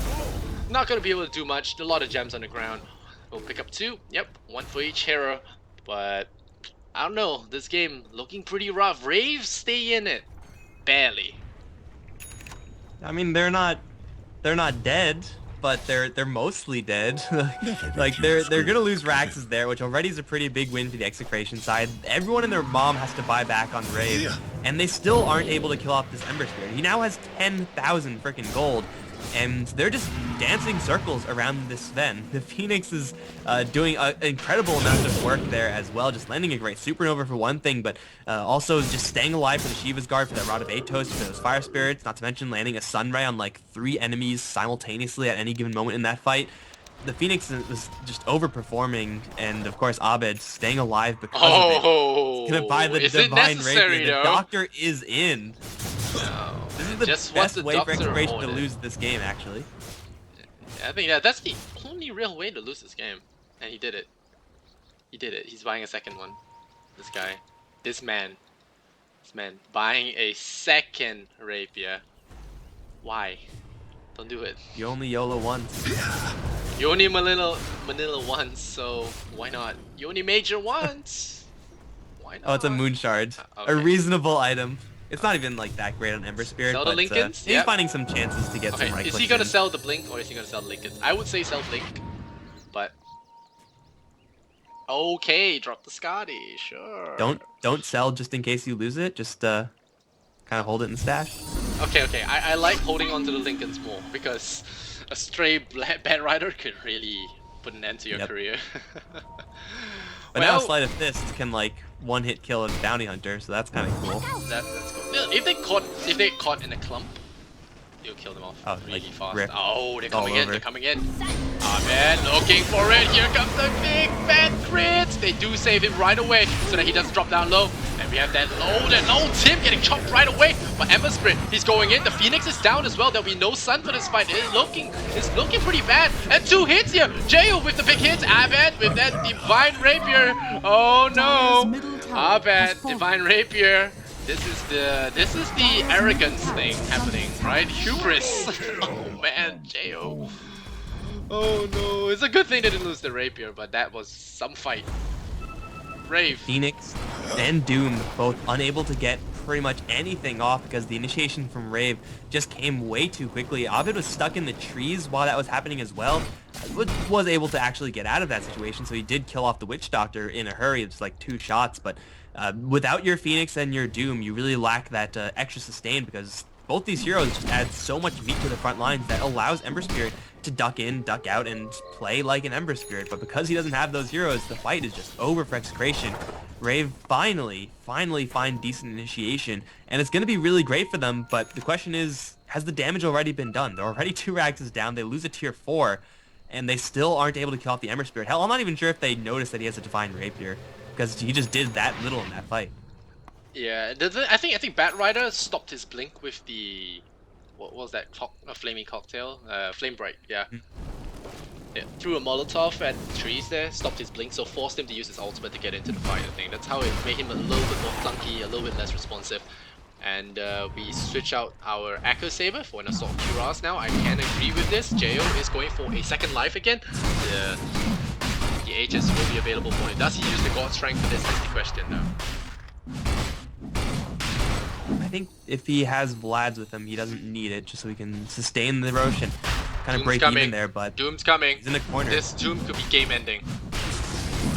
Not going to be able to do much. A lot of gems on the ground. We'll pick up 2. Yep, 1 for each hero. But, I don't know. This game looking pretty rough. Rave stay in it. Barely.
I mean, they're not dead, but they're mostly dead. Like they're gonna lose Rax's there, which already is a pretty big win for the Execration side. Everyone and their mom has to buy back on Rave, and they still aren't able to kill off this Ember Spirit. He now has 10,000 freaking gold, and they're just dancing circles around this Sven. The Phoenix is doing an incredible amount of work there as well, just landing a great supernova for one thing, but also just staying alive for the Shiva's Guard, for that Rod of Atos, for those Fire Spirits, not to mention landing a Sunray on like 3 enemies simultaneously at any given moment in that fight. The Phoenix was just overperforming, and of course Abed staying alive because of it. He's gonna buy the Divine Rapier. The Doctor is in.
No.
This is the
just
best
the
way for
Doctor
Execration to
ordered.
lose this game, actually.
I think that's the only real way to lose this game. And he did it. He did it. He's buying a second one. This guy. This man. This man. Buying a second rapier. Why? Don't do it.
You only YOLO once.
You only Manila once, so why not? You only major once. Why not?
Oh, it's a moon shard.
Okay.
A reasonable item. It's not even like that great on Ember Spirit,
Sell the
but
Lincolns?
he's
Yep.
finding some chances to get
Okay,
some right
is he
clicks
gonna
in.
sell the Blink or is he gonna sell the Lincolns? I would say sell Blink, but okay, drop the Scotty, sure.
Don't sell just in case you lose it. Just kind of hold it in stash.
Okay, I like holding on to the Lincolns more because a stray bad rider could really put an end to your
Yep.
career.
But now Sleight of Fist can like one-hit kill a bounty hunter, so that's kind of cool.
That's cool. Yeah, if they caught in a clump, you'll kill them off
Oh,
really
like
fast.
rip.
Oh, they're
All
coming in.
over.
They're coming in. Ah man, looking for it. Here comes the big fat crits. They do save him right away so that he doesn't drop down low. And we have that low Tim getting chopped right away. But Ember Spirit, he's going in. The Phoenix is down as well. There'll be no sun for this fight. It's looking pretty bad. And 2 hits here. Jayo with the big hits. Abed with that Divine Rapier. Oh no. Abed, Divine Rapier. This is the arrogance thing happening, right? Hubris. Oh man, Jayo. Oh no, it's a good thing they didn't lose the rapier, but that was some fight. Rave.
Phoenix and Doom both unable to get pretty much anything off because the initiation from Rave just came way too quickly. Abed was stuck in the trees while that was happening as well. Was able to actually get out of that situation, so he did kill off the Witch Doctor in a hurry. It's like 2 shots, but without your Phoenix and your Doom, you really lack that extra sustain because both these heroes just add so much meat to the front lines that allows Ember Spirit to duck in, duck out, and play like an Ember Spirit. But because he doesn't have those heroes, the fight is just over for Execration. Rave finally find decent initiation, and it's going to be really great for them, but the question is, has the damage already been done? They're already 2 Raxes down, they lose a tier 4, and they still aren't able to kill off the Ember Spirit. Hell, I'm not even sure if they noticed that he has a Divine Rapier, because he just did that little in that fight.
Yeah, I think Bat Rider stopped his blink with the what was that? Flaming cocktail, Flame Bright. Yeah. Yeah, threw a Molotov at trees there, stopped his blink, so forced him to use his ultimate to get into the fight. I think that's how it made him a little bit more clunky, a little bit less responsive. And we switch out our Echo Saber for an Assault Cuirass now. I can agree with this. Jayo is going for a second life again. The Aegis will be available for him. Does he use the God Strength for this? Is the question now.
I think if he has Vlad's with him, he doesn't need it, just so he can sustain the Rosh and kind of break even there, but
Doom's coming.
he's in the corner.
This Doom could be game ending.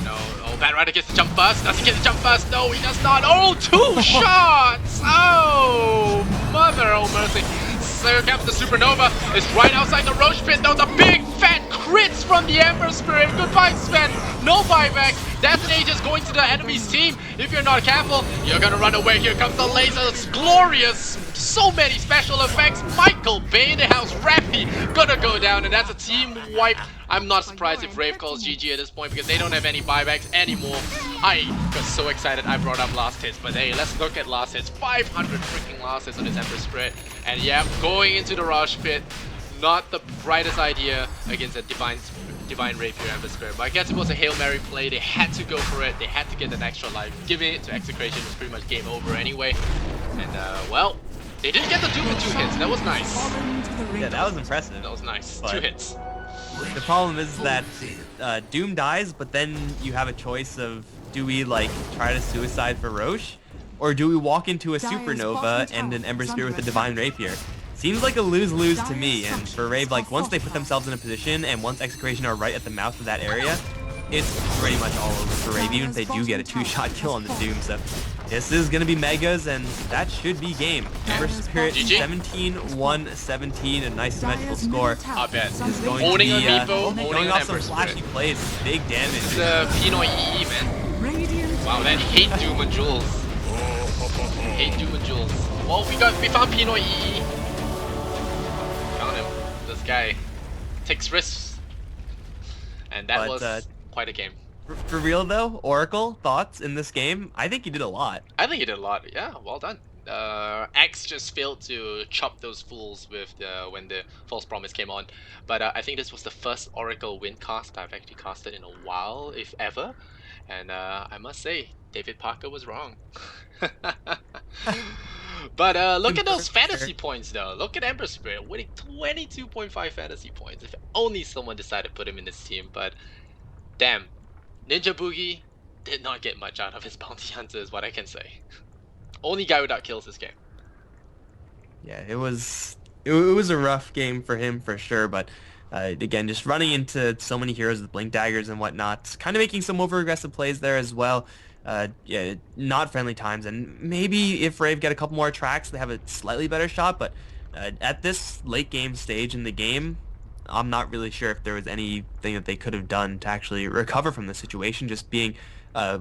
No, oh, Bat Rider gets the jump bust. Does he get the jump bust? No, he does not. Oh, 2 shots! Oh, mother oh mercy. So comes the Supernova. It's right outside the Roche pit. Those are big fat crits from the Ember Spirit. Goodbye, Sven. No buyback. Death Age is going to the enemy's team. If you're not careful, you're gonna run away. Here comes the laser. It's glorious. So many special effects. Michael Bay, the house Rappy, gonna go down, and that's a team wipe. I'm not surprised if Rave calls GG at this point because they don't have any buybacks anymore. I was so excited I brought up last hits, but hey, let's look at last hits. 500 freaking last hits on his Ember Spirit, and yeah, going into the Rush Pit. Not the brightest idea against a Divine Rapier Ember Spirit, but I guess it was a Hail Mary play. They had to go for it. They had to get an extra life. Giving it to Execration was pretty much game over anyway. And well, they did get the Doom with 2 hits. That was nice.
Yeah, that was impressive.
That was nice.
But
2 hits.
the problem is that Doom dies, but then you have a choice of, do we like try to suicide for Roche, or do we walk into a Supernova and an Ember Spirit with a Divine Rapier? Seems like a lose-lose to me, and for Rave, like, once they put themselves in a position, and once Execration are right at the mouth of that area, it's pretty much all over for Rave, even if they do get a 2-shot kill on the Doom, so this is gonna be Megas, and that should be game. Ember Spirit
GG.
17-1-17, a nice symmetrical score.
I bet.
Is going
Owning
to
a
be,
Repo, owning
going
an
off some
Ember
flashy
Spirit.
plays, big damage.
It's Pinoy EE, man. Wow, that hate Doom and Jules. Hate Doom and Jules. Well, we found Pinoy EE. Found him. This guy takes risks. And that was quite a game.
For real though, Oracle, thoughts in this game? I think you did a lot.
I think he did a lot. Yeah, well done. X just failed to chop those fools with when the false promise came on, but I think this was the first Oracle win cast I've actually casted in a while, if ever, and I must say David Parker was wrong. But look at those
Confirmed.
fantasy points though. Look at Ember Spirit winning 22.5 fantasy points. If only someone decided to put him in this team, but damn, Ninja Boogie did not get much out of his bounty hunter is what I can say. Only guy without kills this game.
Yeah, it was a rough game for him for sure, but again, just running into so many heroes with blink daggers and whatnot, kind of making some over aggressive plays there as well. Yeah, not friendly times, and maybe if Rave get a couple more tracks, they have a slightly better shot. But at this late game stage in the game, I'm not really sure if there was anything that they could have done to actually recover from the situation. Just being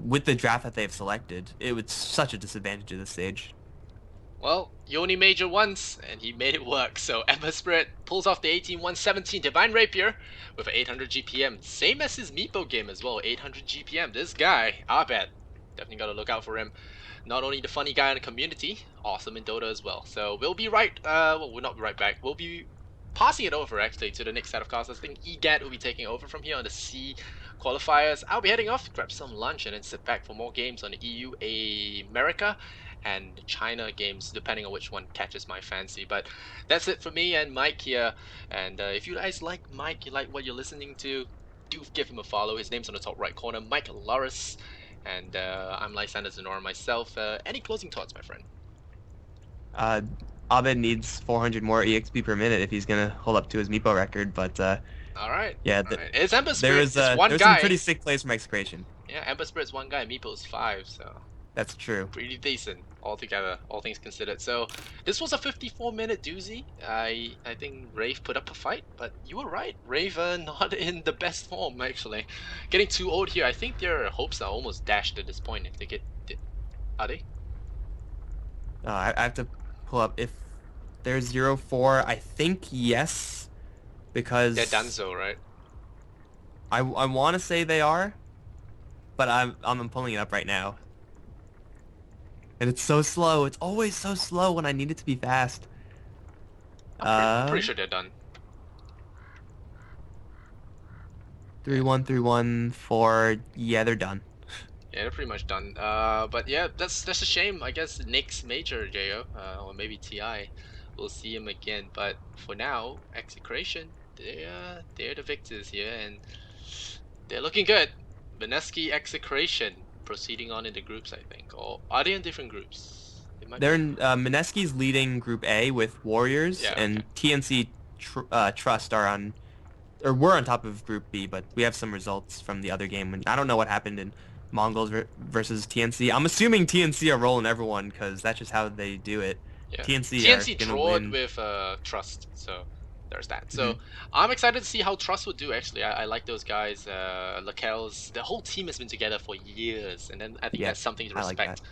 with the draft that they've selected, it was such a disadvantage at this stage.
Well, you only major once, and he made it work. So Ember Spirit pulls off the 18-117 Divine Rapier with an 800 GPM. Same as his Meepo game as well, 800 GPM. This guy, Abed, definitely gotta look out for him. Not only the funny guy in the community, awesome in Dota as well. So we'll be right, well, we'll not be right back. We'll be passing it over actually to the next set of casters. I think EGAT will be taking over from here on the C qualifiers. I'll be heading off, grab some lunch, and then sit back for more games on the EU, America, and China games, depending on which one catches my fancy. But that's it for me and Mike here. And if you guys like Mike, you like what you're listening to, do give him a follow. His name's on the top right corner, Mike Loris. And I'm Lysander Zenora myself. Any closing thoughts, my friend?
Uh, Abed needs 400 more EXP per minute if he's gonna hold up to his Meepo record, but
All right.
yeah,
All right. It's Ember
there
Spirit.
is
It's one
there's
guy.
some pretty sick plays from Execration.
Yeah, Ember Spirit's one guy. Meepo's 5. So
That's true.
pretty decent altogether, all things considered. So this was a 54-minute doozy. I think Rave put up a fight, but you were right. Rave not in the best form actually. Getting too old here. I think their hopes are almost dashed at this point. If they get, are they?
I have to pull up if there's 0-4. I think yes, because
They're Dunzo, right?
I want to say they are, but I'm pulling it up right now. And it's so slow. It's always so slow when I need it to be fast.
I'm pretty sure they're done.
3-1, 3-1, 4. Yeah, they're done.
Yeah, they're pretty much done. But yeah, that's a shame. I guess next major, Jo, or maybe Ti, we'll see him again. But for now, Execration, they're the victors here, and they're looking good. Beneski Execration proceeding on in the groups, I think, or are they in different groups? It might
They're
be.
in, Mineski's leading Group A with Warriors,
Yeah,
and TNC Trust are on, or we're on top of Group B, but we have some results from the other game. And I don't know what happened in Mongols versus TNC. I'm assuming TNC are rolling everyone because that's just how they do it.
Yeah.
TNC
TNC
are gonna
drawed
win.
with Trust, so there's that.
Mm-hmm.
So I'm excited to see how Trust would do. Actually, I like those guys. Lakel's, the whole team has been together for years, and then I think
Yeah,
that's something to
I like
respect.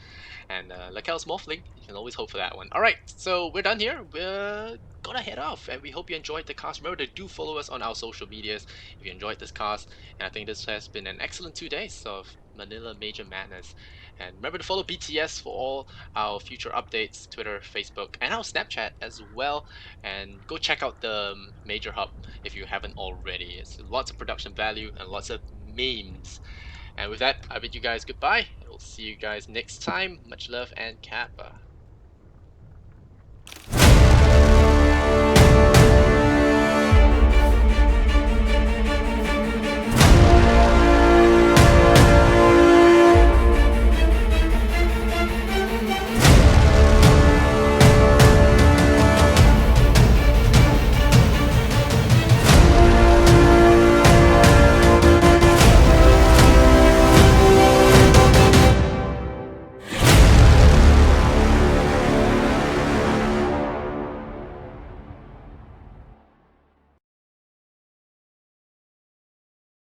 And Lakel's Morphling, you can always hope for that one. All right, so we're done here. We're gonna head off, and we hope you enjoyed the cast. Remember to do follow us on our social medias if you enjoyed this cast. And I think this has been an excellent 2 days of Manila Major Madness. And remember to follow BTS for all our future updates, Twitter, Facebook, and our Snapchat as well. And go check out the Major Hub if you haven't already. It's lots of production value and lots of memes. And with that, I bid you guys goodbye. We'll see you guys next time. Much love and Kappa.